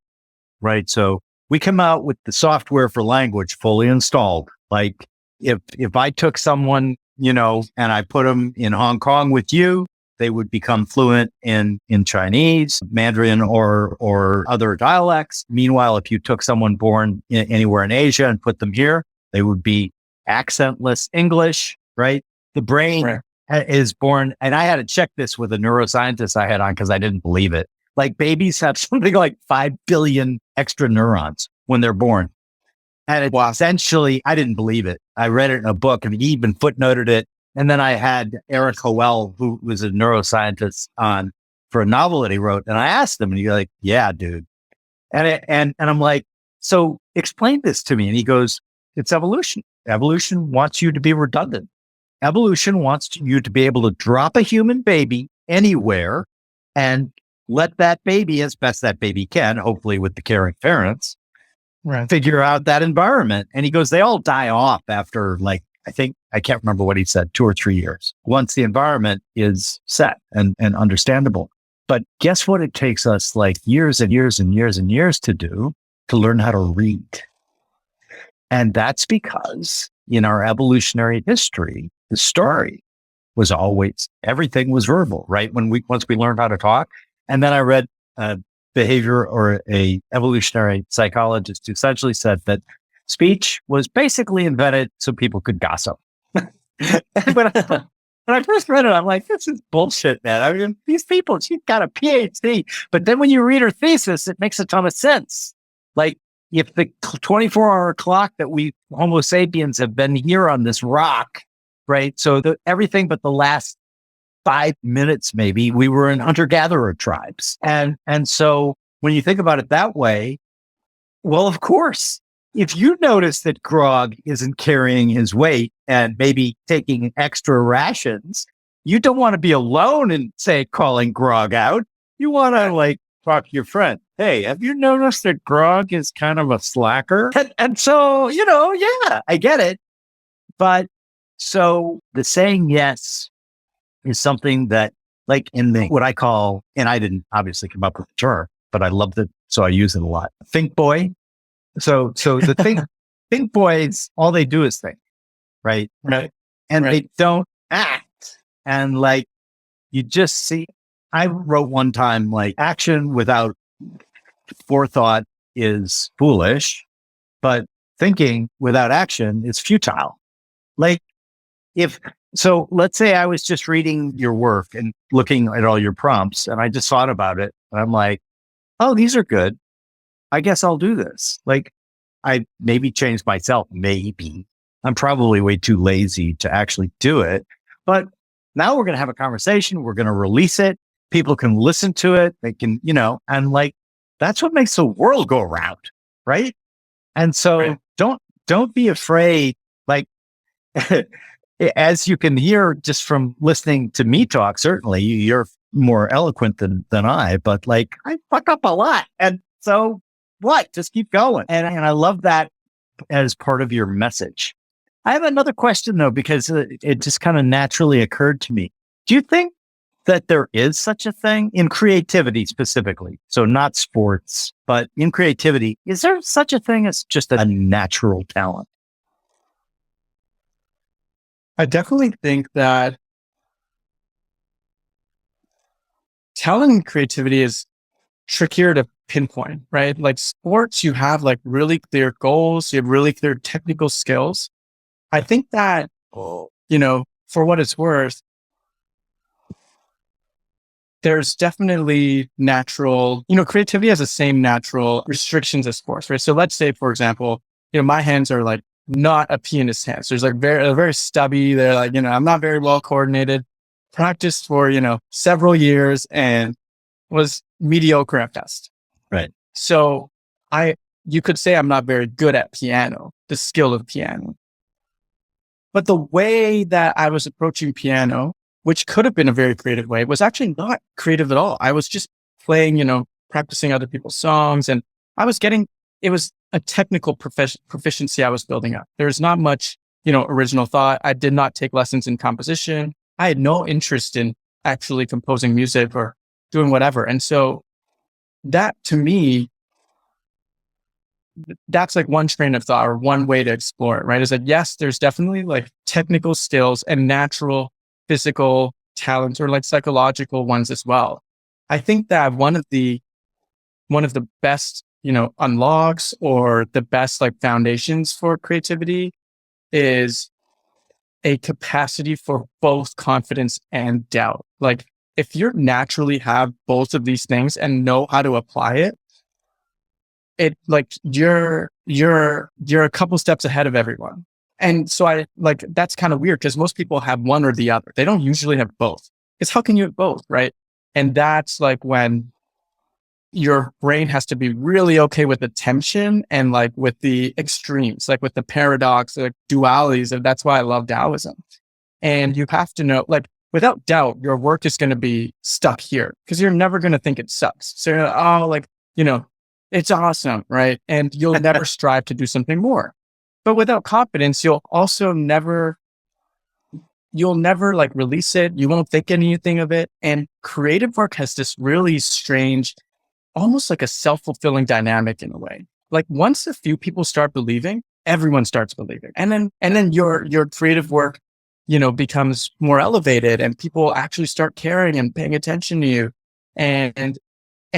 right? So we come out with the software for language fully installed. Like if I took someone, and I put them in Hong Kong with you, they would become fluent in Chinese, Mandarin, or other dialects. Meanwhile, if you took someone born anywhere in Asia and put them here, they would be accentless English, right? The brain is born, and I had to check this with a neuroscientist I had on because I didn't believe it. Like babies have something like 5 billion extra neurons when they're born. And it essentially, I didn't believe it. I read it in a book and he even footnoted it. And then I had Eric Howell, who was a neuroscientist, on for a novel that he wrote. And I asked him and he's like, "Yeah, dude." And I'm like, "So explain this to me." And he goes, "It's evolution. Evolution wants you to be redundant. Evolution wants you to be able to drop a human baby anywhere and let that baby, as best that baby can, hopefully with the caring parents, figure out that environment." And he goes, "They all die off after I can't remember what he said, 2 or 3 years, once the environment is set and understandable. But guess what? It takes us like years and years and years and years to do to learn how to read. And that's because in our evolutionary history, the story was always, everything was verbal, right? Once we learned how to talk. And then I read behavior or a evolutionary psychologist who essentially said that speech was basically invented so people could gossip. And when I first read it, I'm like, this is bullshit, man. I mean, these people, she's got a PhD. But then when you read her thesis, it makes a ton of sense. Like if the 24-hour clock that we Homo sapiens have been here on this rock, right? So everything but the last 5 minutes, maybe, we were in hunter-gatherer tribes. And so when you think about it that way, well, of course, if you notice that Grog isn't carrying his weight and maybe taking extra rations, you don't want to be alone and say, calling Grog out. You want to talk to your friend. "Hey, have you noticed that Grog is kind of a slacker?" And so, yeah, I get it. But so the saying yes is something that in what I call, and I didn't obviously come up with the term, but I loved it. So I use it a lot. Think boy. So the think boys, all they do is think, right? Right. And they don't act. And you just see, I wrote one time, action without forethought is foolish, but thinking without action is futile. So let's say I was just reading your work and looking at all your prompts and I just thought about it. And I'm like, "Oh, these are good. I guess I'll do this." I maybe changed myself. Maybe I'm probably way too lazy to actually do it, but now we're going to have a conversation. We're going to release it. People can listen to it. They can, and that's what makes the world go around. Right. And so don't be afraid. As you can hear just from listening to me talk, certainly you're more eloquent than I, but I fuck up a lot. And so what? Just keep going. And I love that as part of your message. I have another question though, because it just kind of naturally occurred to me. Do you think that there is such a thing in creativity specifically? So not sports, but in creativity, is there such a thing as just a natural talent? I definitely think that talent and creativity is trickier to pinpoint, right? Sports, you have really clear goals, you have really clear technical skills. I think that, for what it's worth, there's definitely natural, creativity has the same natural restrictions as sports, right? So let's say, for example, my hands are like not a pianist's hands. There's like very stubby. They're like, I'm not very well coordinated. Practiced for, several years and was mediocre at best. Right. So you could say I'm not very good at piano, the skill of piano. But the way that I was approaching piano, which could have been a very creative way, was actually not creative at all. I was just playing, practicing other people's songs, and it was a technical proficiency I was building up. There's not much, original thought. I did not take lessons in composition. I had no interest in actually composing music or doing whatever. And so that, to me, that's like one train of thought or one way to explore it, right? Is that yes, there's definitely like technical skills and natural physical talents or like psychological ones as well. I think that one of the best, unlocks or the best like foundations for creativity is a capacity for both confidence and doubt. Like if you naturally have both of these things and know how to apply it, like you're a couple steps ahead of everyone. And so that's kind of weird because most people have one or the other. They don't usually have both. Because how can you have both, right? And that's like when your brain has to be really okay with the tension and like with the extremes, like with the paradox, like dualities. And that's why I love Taoism. And you have to know, like, without doubt, your work is going to be stuck here because you're never going to think it sucks. So you're like, it's awesome, right? And you'll never strive to do something more. But without confidence, you'll never like release it. You won't think anything of it. And creative work has this really strange, almost like a self-fulfilling dynamic in a way. Like once a few people start believing, everyone starts believing. And then your creative work, becomes more elevated and people actually start caring and paying attention to you. And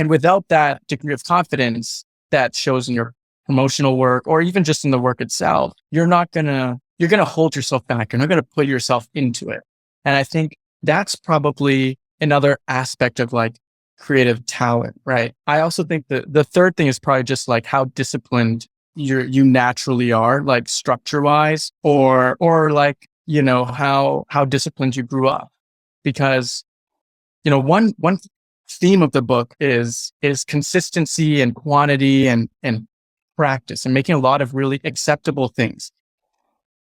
without that degree of confidence that shows in your promotional work or even just in the work itself, you're going to hold yourself back. You're not going to put yourself into it. And I think that's probably another aspect of like creative talent, right? I also think that the third thing is probably just like how disciplined you naturally are, like structure wise, or like, how disciplined you grew up. Because, one theme of the book is consistency and quantity and practice and making a lot of really acceptable things.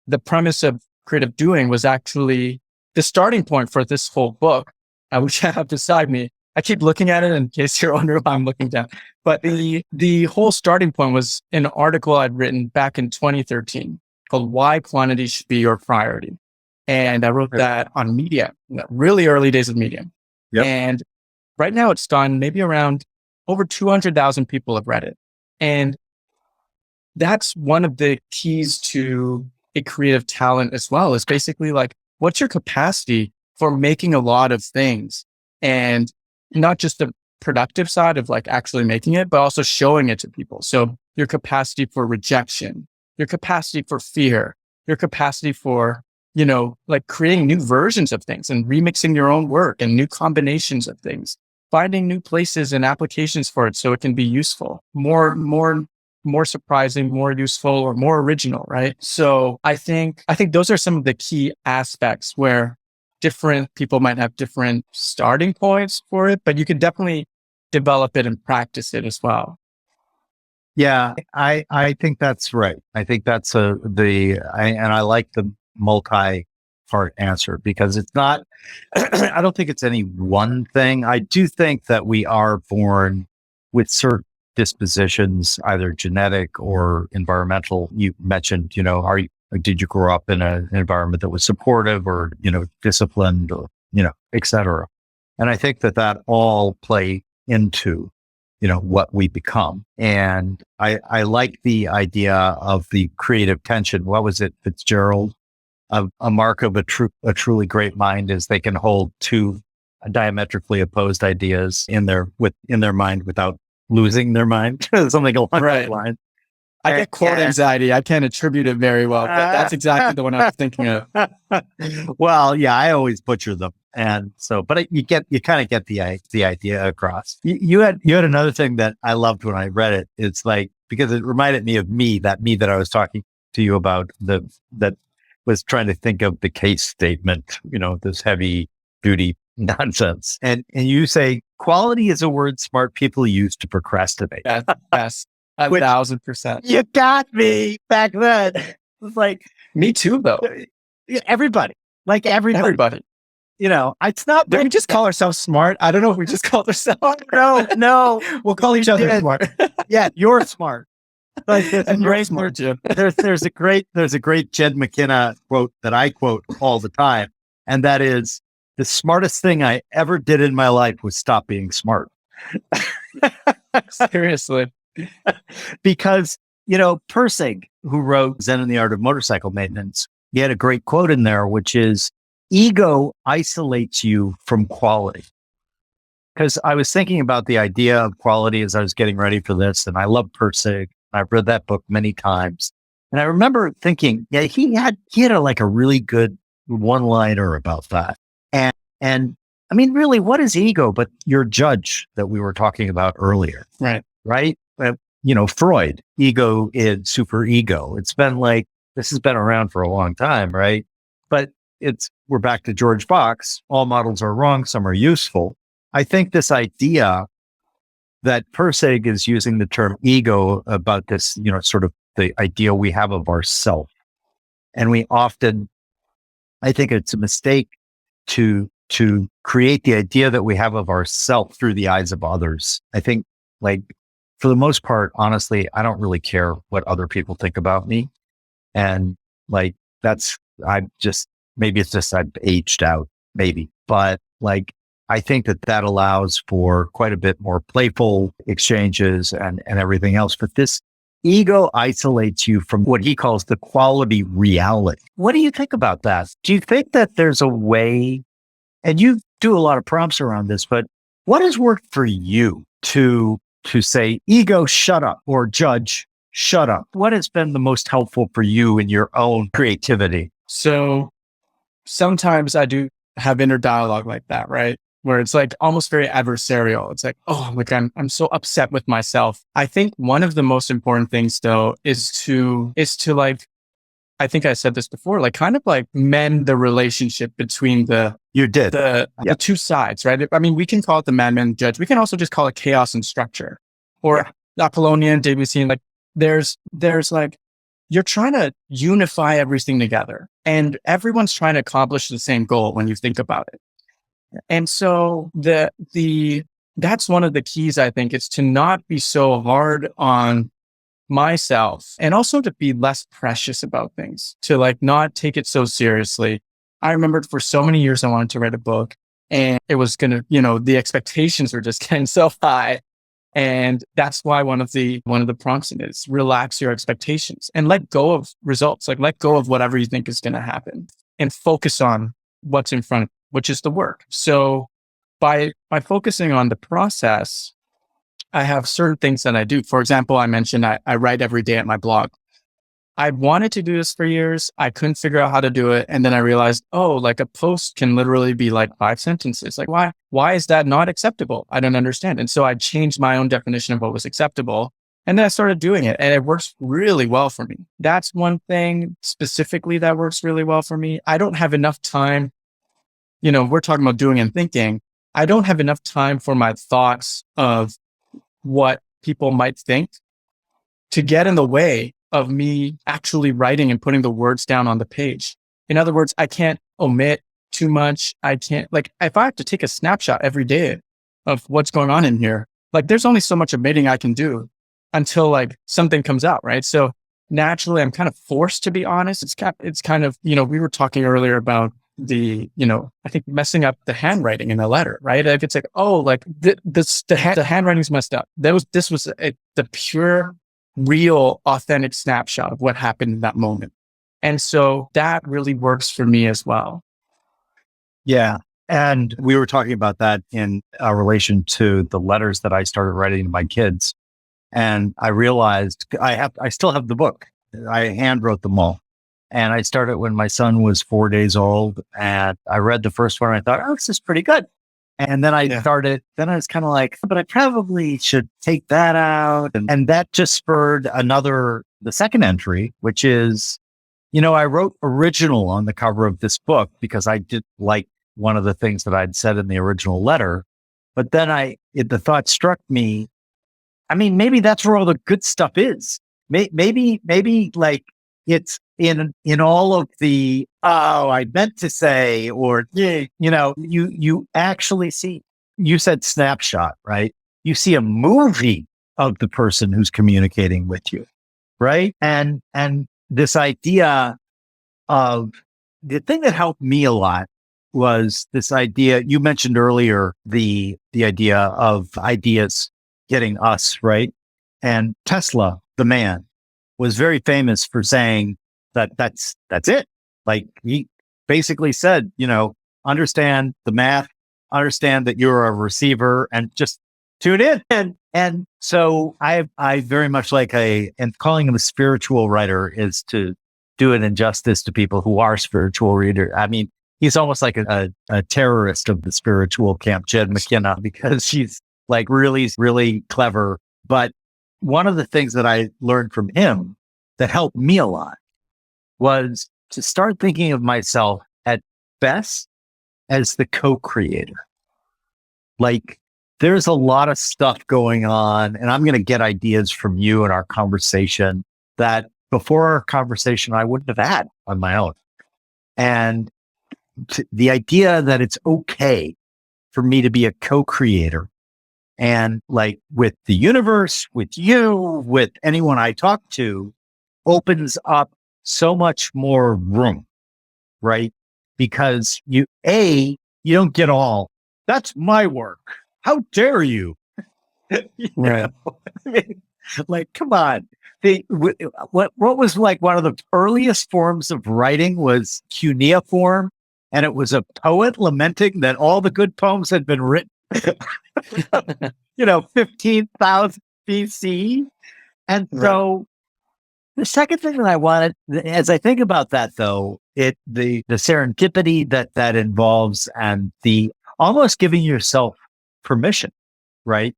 The premise of creative doing was actually the starting point for this whole book, which I have beside me. I keep looking at it in case you're wondering why I'm looking down. But the whole starting point was an article I'd written back in 2013 called Why Quantity Should Be Your Priority. And I wrote that on Medium, really early days of Medium. Yep. And right now it's done maybe around over 200,000 people have read it. And that's one of the keys to a creative talent as well, is basically like, what's your capacity for making a lot of things? And not just the productive side of like actually making it, but also showing it to people. So your capacity for rejection, your capacity for fear, your capacity for, like creating new versions of things and remixing your own work and new combinations of things, finding new places and applications for it so it can be useful, more surprising, more useful, or more original, right? So I think those are some of the key aspects where different people might have different starting points for it, but you can definitely develop it and practice it as well. Yeah, I think that's right. I think that's and I like the multi-part answer because it's not, I don't think it's any one thing. I do think that we are born with certain dispositions, either genetic or environmental. You mentioned, did you grow up in an environment that was supportive or, disciplined or, et cetera. And I think that all play into, what we become. And I like the idea of the creative tension. What was it, Fitzgerald? A mark of a truly great mind is they can hold two diametrically opposed ideas in their mind without losing their mind. Something along that line. I get quote anxiety. I can't attribute it very well, but that's exactly the one I was thinking of. Well, yeah, I always butcher them. And so, but you kind of get the idea across. You had another thing that I loved when I read it. It's like, because it reminded me of me that I was talking to you about, that was trying to think of the case statement, this heavy duty nonsense. And you say quality is a word smart people use to procrastinate. Yes. 1,000%. You got me back then. It's like, me too, though. Everybody. It's not. Did we just call ourselves smart? I don't know if we just called ourselves. No. We'll call each other smart. Yeah, you're smart. And you're smart, Jim. There's a great Jed McKenna quote that I quote all the time, and that is, the smartest thing I ever did in my life was stop being smart. Seriously. Because, Persig, who wrote Zen and the Art of Motorcycle Maintenance, he had a great quote in there, which is, ego isolates you from quality. Because I was thinking about the idea of quality as I was getting ready for this, and I love Persig. I've read that book many times. And I remember thinking, yeah, he had a really good one-liner about that. And I mean, really, what is ego but your judge that we were talking about earlier? Right. Freud, ego is super ego. It's been like, this has been around for a long time, right? But we're back to George Box. All models are wrong. Some are useful. I think this idea that Persig is using the term ego about this, sort of the idea we have of ourself. And we often, I think it's a mistake to create the idea that we have of ourself through the eyes of others. I think, like, for the most part, honestly, I don't really care what other people think about me. And like, maybe it's just I've aged out, maybe. But like, I think that allows for quite a bit more playful exchanges and everything else. But this ego isolates you from what he calls the quality reality. What do you think about that? Do you think that there's a way, and you do a lot of prompts around this, but what has worked for you to say, ego, shut up, or judge, shut up? What has been the most helpful for you in your own creativity? So sometimes I do have inner dialogue like that, right? Where it's like almost very adversarial. It's like, oh, like I'm so upset with myself. I think one of the most important things though is to like, I think I said this before, like kind of like mend the relationship between the two sides, right? I mean, we can call it the madman judge. We can also just call it chaos and structure, or Apollonian, Debussy. Like there's like, you're trying to unify everything together, and everyone's trying to accomplish the same goal when you think about it. And so that's one of the keys, I think, is to not be so hard on myself, and also to be less precious about things, to like not take it so seriously. I remember for so many years I wanted to write a book, and it was going to, the expectations were just getting so high. And that's why one of the prompts in it is relax your expectations and let go of results, like let go of whatever you think is going to happen and focus on what's in front of you, which is the work. So by focusing on the process, I have certain things that I do. For example, I mentioned I write every day at my blog. I wanted to do this for years. I couldn't figure out how to do it. And then I realized, like a post can literally be like 5 sentences. Like, why is that not acceptable? I don't understand. And so I changed my own definition of what was acceptable. And then I started doing it, and it works really well for me. That's one thing specifically that works really well for me. I don't have enough time. We're talking about doing and thinking. I don't have enough time for my thoughts of what people might think to get in the way of me actually writing and putting the words down on the page. In other words, I can't omit too much. I can't, like, if I have to take a snapshot every day of what's going on in here, like there's only so much omitting I can do until like something comes out, right? So naturally, I'm kind of forced to be honest. It's kind of, we were talking earlier about I think messing up the handwriting in a letter, right? Like it's like, the handwriting's messed up. This was the pure, real, authentic snapshot of what happened in that moment. And so that really works for me as well. Yeah. And we were talking about that in relation to the letters that I started writing to my kids. And I realized I still have the book. I hand wrote them all. And I started when my son was 4 days old. And I read the first one and I thought, oh, this is pretty good. And then I was kind of like, but I probably should take that out. And that just spurred the second entry, which is, I wrote original on the cover of this book because I did like one of the things that I'd said in the original letter. But then the thought struck me, I mean, maybe that's where all the good stuff is. Maybe like it's in all of the, I meant to say, or, you actually see, you said snapshot, right? You see a movie of the person who's communicating with you, right? And this idea of the thing that helped me a lot was this idea you mentioned earlier, the idea of ideas getting us, right? And Tesla, the man, was very famous for saying that's it. Like he basically said, understand the math, understand that you're a receiver, and just tune in. And so I very much like and calling him a spiritual writer is to do an injustice to people who are spiritual readers. I mean, he's almost like a terrorist of the spiritual camp, Jed McKenna, because he's like really, really clever. But one of the things that I learned from him that helped me a lot was to start thinking of myself at best as the co-creator. Like there's a lot of stuff going on, and I'm going to get ideas from you in our conversation that before our conversation I wouldn't have had on my own. And the idea that it's okay for me to be a co-creator, and like with the universe, with you, with anyone I talk to, opens up so much more room, right? Because you don't get all, that's my work. How dare you? Right. I mean, like, come on. What was like one of the earliest forms of writing was cuneiform, and it was a poet lamenting that all the good poems had been written, 15,000 BC. And so the second thing that I wanted, as I think about that, though, the serendipity that involves, and the almost giving yourself permission, right,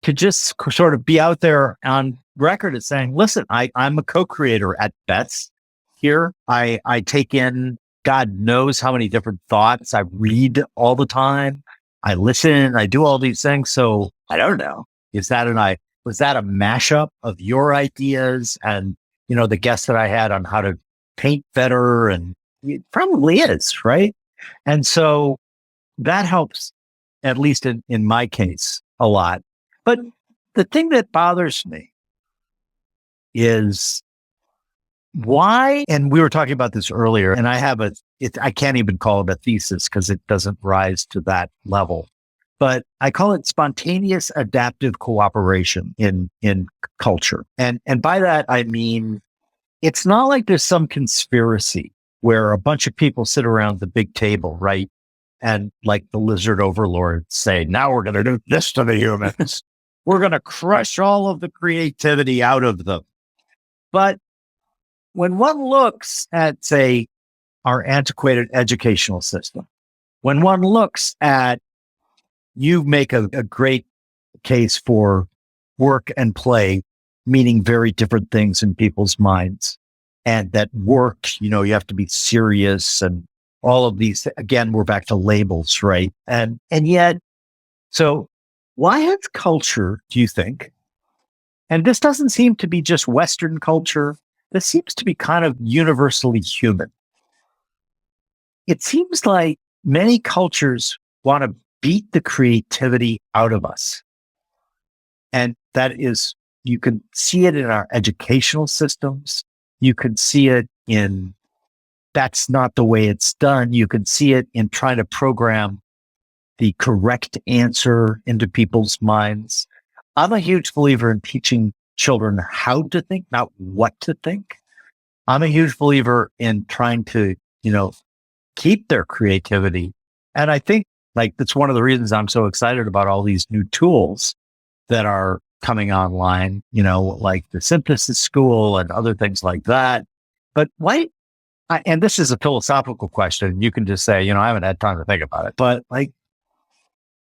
to just sort of be out there on record as saying, listen, I'm a co-creator at best here. I take in God knows how many different thoughts. I read all the time. I listen. I do all these things. So I don't know. Was that a mashup of your ideas and, the guest that I had on how to paint better? And it probably is, right? And so that helps, at least in my case, a lot. But the thing that bothers me is why, and we were talking about this earlier, and I have I can't even call it a thesis because it doesn't rise to that level, but I call it spontaneous adaptive cooperation in culture. And by that, I mean, it's not like there's some conspiracy where a bunch of people sit around the big table, right? And like the lizard overlords say, now we're going to do this to the humans. We're going to crush all of the creativity out of them. But when one looks at, say, our antiquated educational system, when one looks at, you make a great case for work and play meaning very different things in people's minds. And that work, you have to be serious and all of these, again, we're back to labels, right? And yet, so why has culture, do you think, and this doesn't seem to be just Western culture, this seems to be kind of universally human. It seems like many cultures want to beat the creativity out of us. And that is, you can see it in our educational systems. You can see it in, that's not the way it's done. You can see it in trying to program the correct answer into people's minds. I'm a huge believer in teaching children how to think, not what to think. I'm a huge believer in trying to, keep their creativity. And I think like that's one of the reasons I'm so excited about all these new tools that are coming online, like the synthesis school and other things like that. But why and this is a philosophical question. You can just say, I haven't had time to think about it. But like,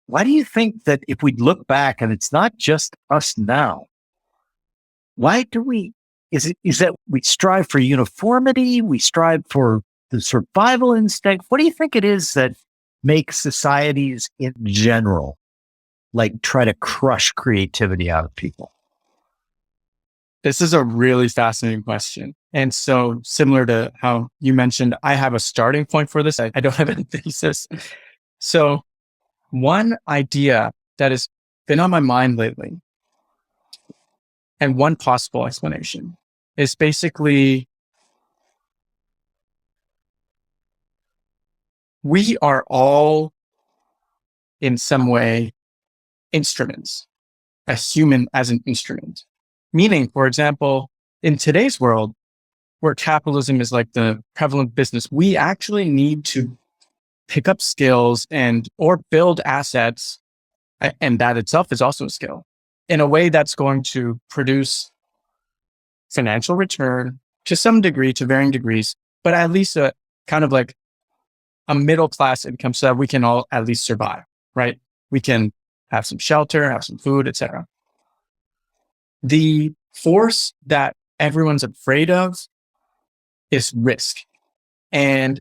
why do you think that if we look back and it's not just us now, why do is that we strive for uniformity? We strive for the survival instinct? What do you think it is that makes societies in general like try to crush creativity out of people? This is a really fascinating question. And so similar to how you mentioned, I have a starting point for this. I don't have any thesis. So one idea that has been on my mind lately, and one possible explanation, is basically we are all in some way instruments, a human as an instrument. Meaning, for example, in today's world, where capitalism is like the prevalent business, we actually need to pick up skills or build assets, and that itself is also a skill, in a way that's going to produce financial return to some degree, to varying degrees, but at least a kind of like a middle class income so that we can all at least survive, right? We can have some shelter, have some food, etc. The force that everyone's afraid of is risk. And,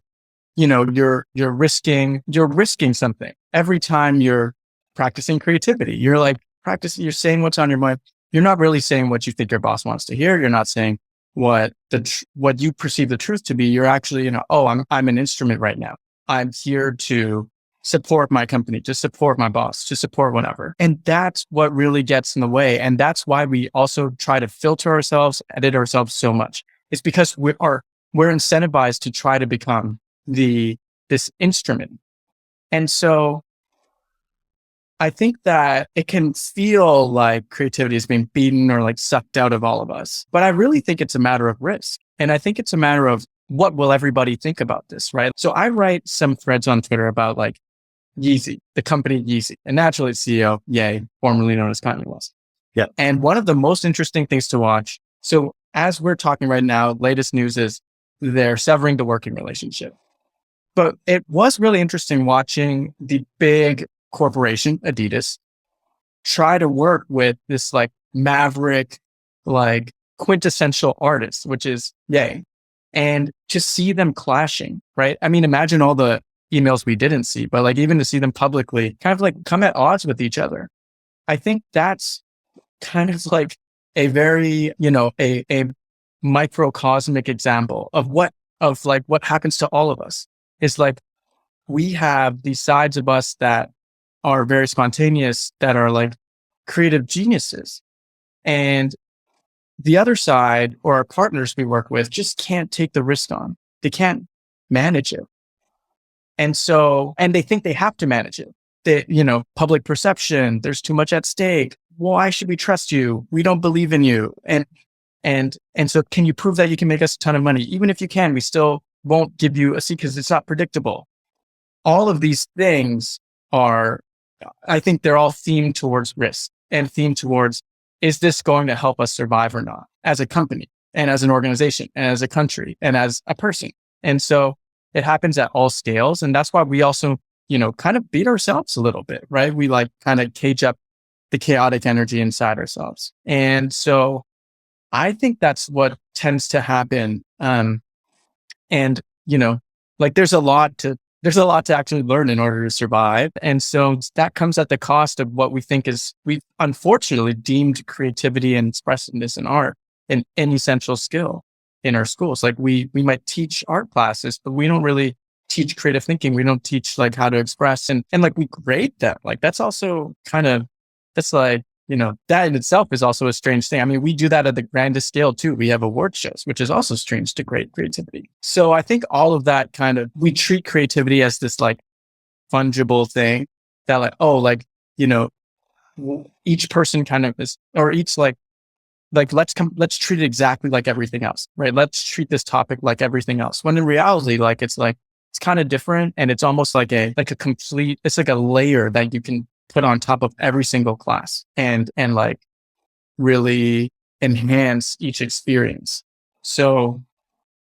you're risking something every time you're practicing creativity. You're like you're saying what's on your mind. You're not really saying what you think your boss wants to hear. You're not saying what you perceive the truth to be. You're actually, I'm an instrument right now. I'm here to support my company, to support my boss, to support whatever. And that's what really gets in the way. And that's why we also try to filter ourselves, edit ourselves so much. It's because we're incentivized to try to become this instrument. And so I think that it can feel like creativity is being beaten or like sucked out of all of us. But I really think it's a matter of risk. And I think it's a matter of what will everybody think about this, right? So I write some threads on Twitter about like Yeezy, the company Yeezy, and naturally its CEO, Ye, formerly known as Kanye West. Yeah. And one of the most interesting things to watch. So as we're talking right now, latest news is they're severing the working relationship. But it was really interesting watching the big corporation, Adidas, try to work with this like maverick, like quintessential artist, which is Ye, and to see them clashing, right? I mean, imagine all the emails we didn't see, but like even to see them publicly kind of like come at odds with each other. I think that's kind of like a very, a microcosmic example of what happens to all of us. It's like we have these sides of us that are very spontaneous, that are like creative geniuses. And the other side, or our partners we work with, just can't take the risk on. They can't manage it. And they think they have to manage it. Public perception, there's too much at stake. Why should we trust you? We don't believe in you. And so can you prove that you can make us a ton of money? Even if you can, we still won't give you a seat because it's not predictable. All of these things I think they're all themed towards risk and themed towards, is this going to help us survive or not as a company and as an organization and as a country and as a person? And so it happens at all scales. And that's why we also, kind of beat ourselves a little bit, right? We like kind of cage up the chaotic energy inside ourselves. And so I think that's what tends to happen. There's a lot to actually learn in order to survive. And so that comes at the cost of what we've unfortunately deemed creativity and expressiveness in art an essential skill in our schools. Like we might teach art classes, but we don't really teach creative thinking. We don't teach like how to express and like we grade them. Like that's also that in itself is also a strange thing. I mean, we do that at the grandest scale too. We have award shows, which is also strange to grade creativity. So I think all of that we treat creativity as this like fungible thing that each person kind of is, or each let's treat it exactly like everything else, right? Let's treat this topic like everything else. When in reality, it's kind of different, and it's almost like a complete, it's like a layer that you can put on top of every single class and like really enhance each experience. So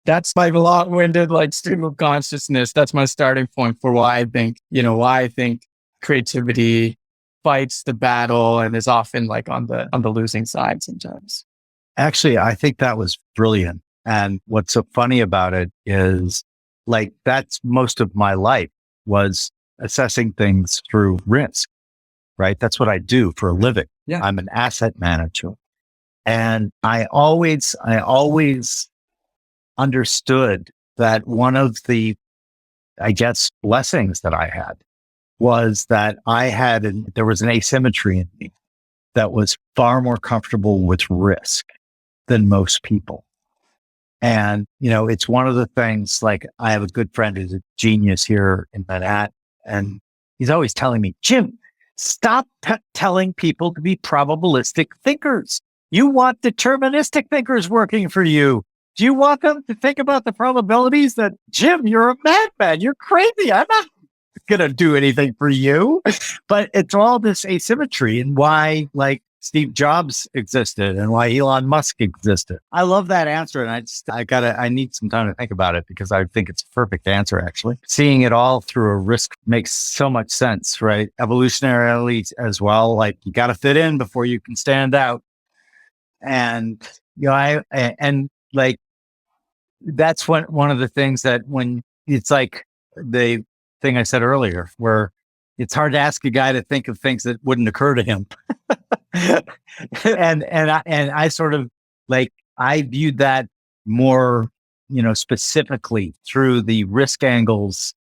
that's my long-winded like stream of consciousness. That's my starting point for why I think creativity fights the battle and is often like on the losing side sometimes. Actually, I think that was brilliant. And what's so funny about it is like that's most of my life was assessing things through risk, right? That's what I do for a living. Yeah. I'm an asset manager. And I always understood that one of the, I guess, blessings that I had was that there was an asymmetry in me that was far more comfortable with risk than most people. And, it's one of the things, like I have a good friend who's a genius here in Manhattan, and he's always telling me, Jim, stop telling people to be probabilistic thinkers. You want deterministic thinkers working for you. Do you want them to think about the probabilities that, Jim, you're a madman. You're crazy. I'm not going to do anything for you. But it's all this asymmetry and why like Steve Jobs existed and why Elon Musk existed. I love that answer. And I need some time to think about it because I think it's a perfect answer, actually. Seeing it all through a risk makes so much sense, right? Evolutionarily as well. Like you got to fit in before you can stand out. And, that's one of the things that when it's like the thing I said earlier, where it's hard to ask a guy to think of things that wouldn't occur to him. and I sort of like, I viewed that more, specifically through the risk angles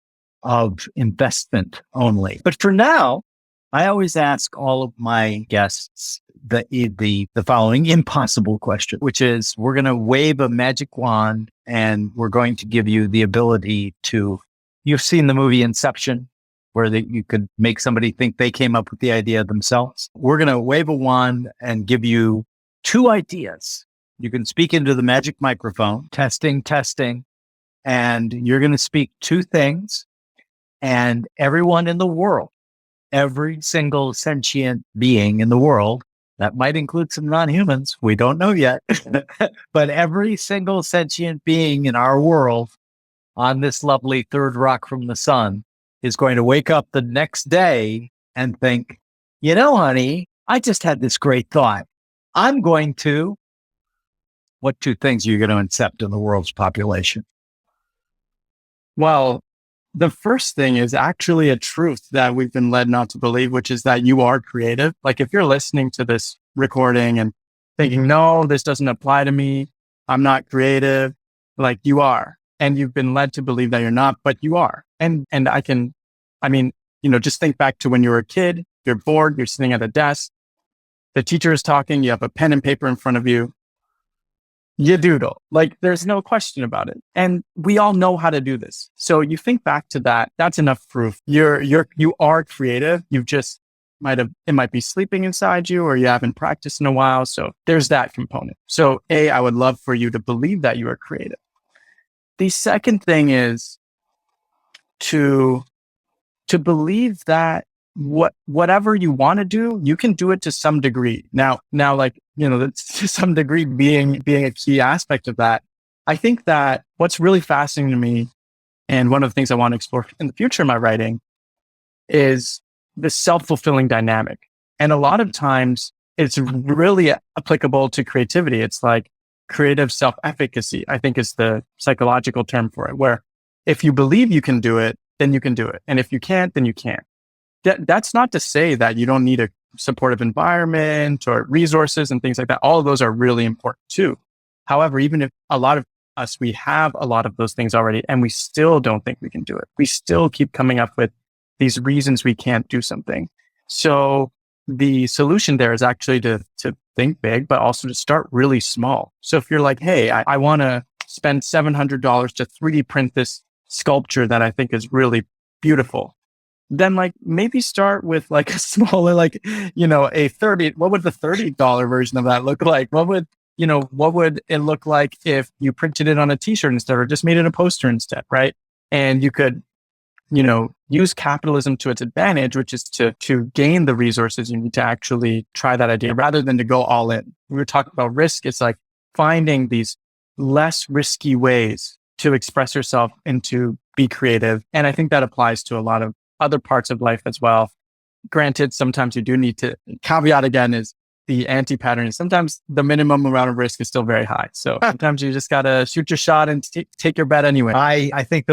of investment only. But for now, I always ask all of my guests the following impossible question, which is we're going to wave a magic wand and we're going to give you the ability you've seen the movie Inception, where you could make somebody think they came up with the idea themselves. We're going to wave a wand and give you 2 ideas. You can speak into the magic microphone, testing, and you're going to speak 2 things, and everyone in the world, every single sentient being in the world, that might include some non-humans, we don't know yet, but every single sentient being in our world on this lovely third rock from the sun is going to wake up the next day and think, honey, I just had this great thought. I'm going to, what 2 things are you going to incept in the world's population? Well, the first thing is actually a truth that we've been led not to believe, which is that you are creative. Like if you're listening to this recording and thinking, no, this doesn't apply to me, I'm not creative, like you are. And you've been led to believe that you're not, but you are. And just think back to when you were a kid, you're bored, you're sitting at a desk, the teacher is talking, you have a pen and paper in front of you, you doodle. Like there's no question about it. And we all know how to do this. So you think back to that, that's enough proof. You are creative. It might be sleeping inside you or you haven't practiced in a while. So there's that component. So I would love for you to believe that you are creative. The second thing is to believe that whatever you want to do, you can do it to some degree. Now, to some degree being a key aspect of that. I think that what's really fascinating to me, and one of the things I want to explore in the future in my writing, is the self-fulfilling dynamic. And a lot of times it's really applicable to creativity. It's like creative self-efficacy, I think is the psychological term for it, where if you believe you can do it, then you can do it. And if you can't, then you can't. That's not to say that you don't need a supportive environment or resources and things like that. All of those are really important too. However, even if a lot of us, we have a lot of those things already and we still don't think we can do it. We still keep coming up with these reasons we can't do something. So the solution there is actually to think big, but also to start really small. So if you're like, hey, I want to spend $700 to 3D print this sculpture that I think is really beautiful, then like maybe start with like a smaller, like, a 30, what would the $30 version of that look like? What would it look like if you printed it on a t-shirt instead, or just made it a poster instead, right? And you could, use capitalism to its advantage, which is to gain the resources you need to actually try that idea rather than to go all in. We were talking about risk. It's like finding these less risky ways to express yourself and to be creative. And I think that applies to a lot of other parts of life as well. Granted, sometimes you do need to, caveat again is the anti-pattern is sometimes the minimum amount of risk is still very high. So sometimes you just got to shoot your shot and take your bet anyway. I think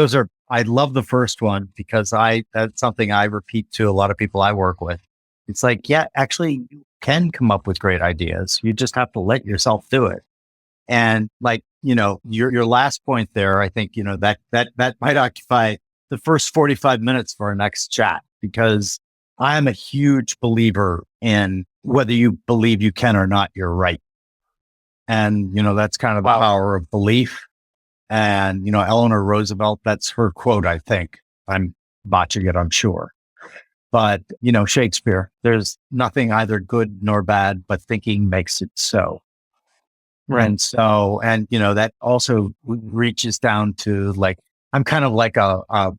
I love the first one because that's something I repeat to a lot of people I work with. It's like, yeah, actually you can come up with great ideas. You just have to let yourself do it. And like, your last point there, I think, that might occupy the first 45 minutes for our next chat, because I am a huge believer in whether you believe you can or not, you're right. And, that's kind of the power of belief. And, Eleanor Roosevelt, that's her quote, I think. I'm botching it, I'm sure. But, Shakespeare, there's nothing either good nor bad, but thinking makes it so. Right. And so, that also reaches down to like, I'm kind of like a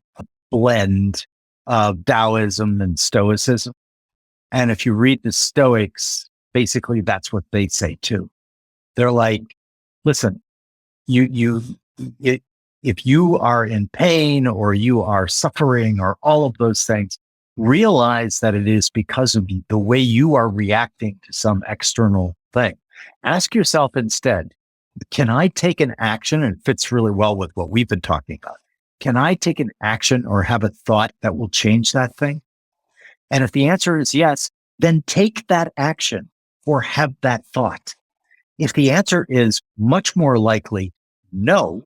blend of Taoism and Stoicism. And if you read the Stoics, basically that's what they say too. They're like, listen, if you are in pain or you are suffering or all of those things, realize that it is because of the way you are reacting to some external thing. Ask yourself instead, can I take an action? And it fits really well with what we've been talking about. Can I take an action or have a thought that will change that thing? And if the answer is yes, then take that action or have that thought. If the answer is much more likely no,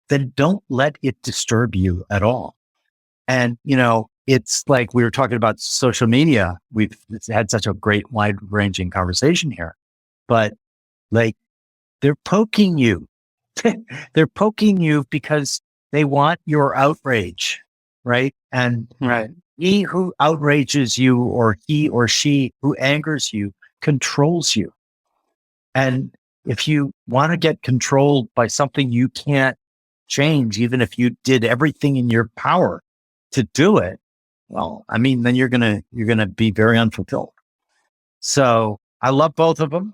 then don't let it disturb you at all. And, it's like we were talking about social media. We've had such a great wide ranging conversation here, but like they're poking you. They're poking you because they want your outrage, right? And he who outrages you or he or she who angers you controls you. And if you want to get controlled by something you can't change, even if you did everything in your power to do it, well, I mean, then you're gonna be very unfulfilled. So I love both of them.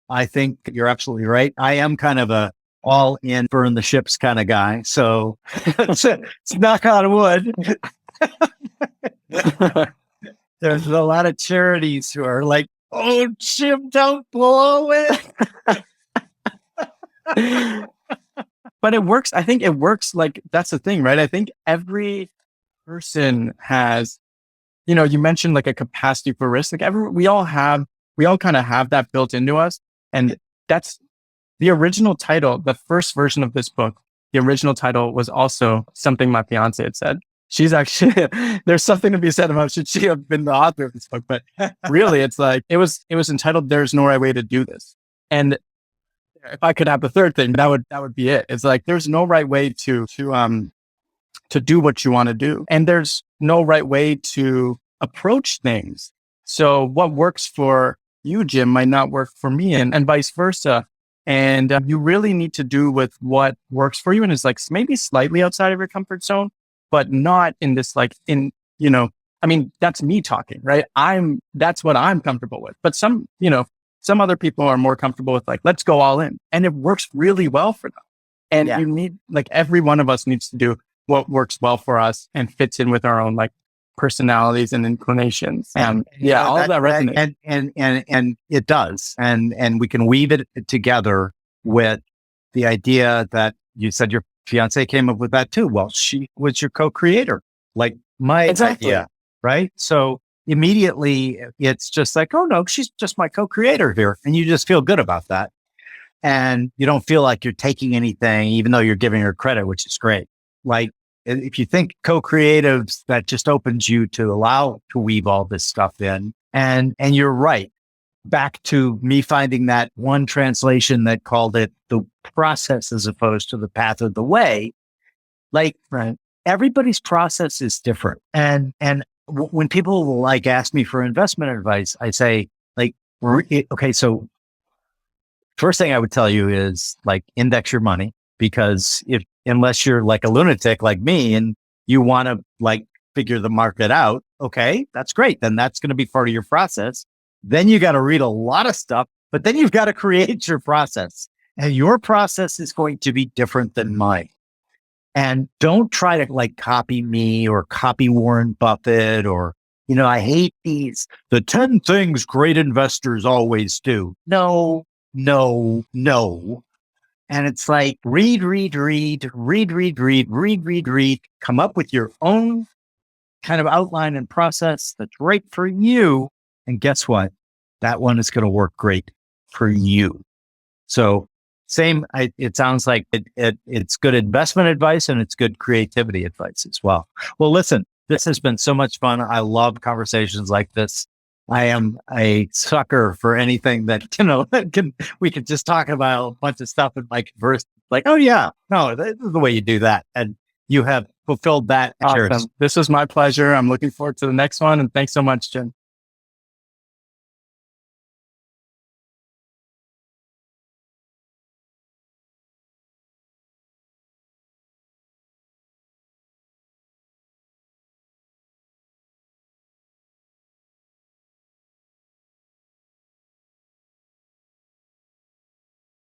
I think you're absolutely right. I am kind of a all in, burn the ships kind of guy. So it's knock on wood. There's a lot of charities who are like, oh, Jim, don't blow it. But it works. I think it works. Like, that's the thing, right? I think every person has, you mentioned like a capacity for risk. Like we all kind of have that built into us. And that's the original title. The first version of this book, the original title was also something my fiance had said. She's actually, there's something to be said about should she have been the author of this book, but really it's like, it was entitled, There's No Right Way to Do This. And if I could have the third thing, that would be it. It's like, there's no right way to do what you want to do. And there's no right way to approach things. So what works for you, Jim, might not work for me and vice versa. And you really need to do with what works for you. And it's like maybe slightly outside of your comfort zone, but not in this, like I mean, that's me talking, right? That's what I'm comfortable with. But some other people are more comfortable with like, let's go all in. And it works really well for them. And you need, like, every one of us needs to do what works well for us and fits in with our own like personalities and inclinations. And all of that resonates. And it does. And we can weave it together with the idea that you said your fiance came up with that too. Well, she was your co-creator, like my idea, right? So immediately it's just like, oh no, she's just my co-creator here. And you just feel good about that. And you don't feel like you're taking anything, even though you're giving her credit, which is great. Like, if you think co-creatives, that just opens you to allow to weave all this stuff in. And you're right. Back to me finding that one translation that called it the process as opposed to the path of the way. Like, everybody's process is different. And when people will like ask me for investment advice, I say like, okay, so first thing I would tell you is like index your money, because unless you're like a lunatic like me and you want to like figure the market out, okay, that's great. Then that's going to be part of your process. Then you got to read a lot of stuff, but then you've got to create your process. And your process is going to be different than mine. And don't try to like copy me or copy Warren Buffett or, I hate the 10 things great investors always do. No, no, no. And it's like read, come up with your own kind of outline and process that's right for you. And guess what? That one is going to work great for you. So it sounds like it's good investment advice and it's good creativity advice as well. Well, listen, this has been so much fun. I love conversations like this. I am a sucker for anything that, we can just talk about a bunch of stuff and like converse, like, oh yeah, no, this is the way you do that. And you have fulfilled that. Awesome. This was my pleasure. I'm looking forward to the next one. And thanks so much, Jim.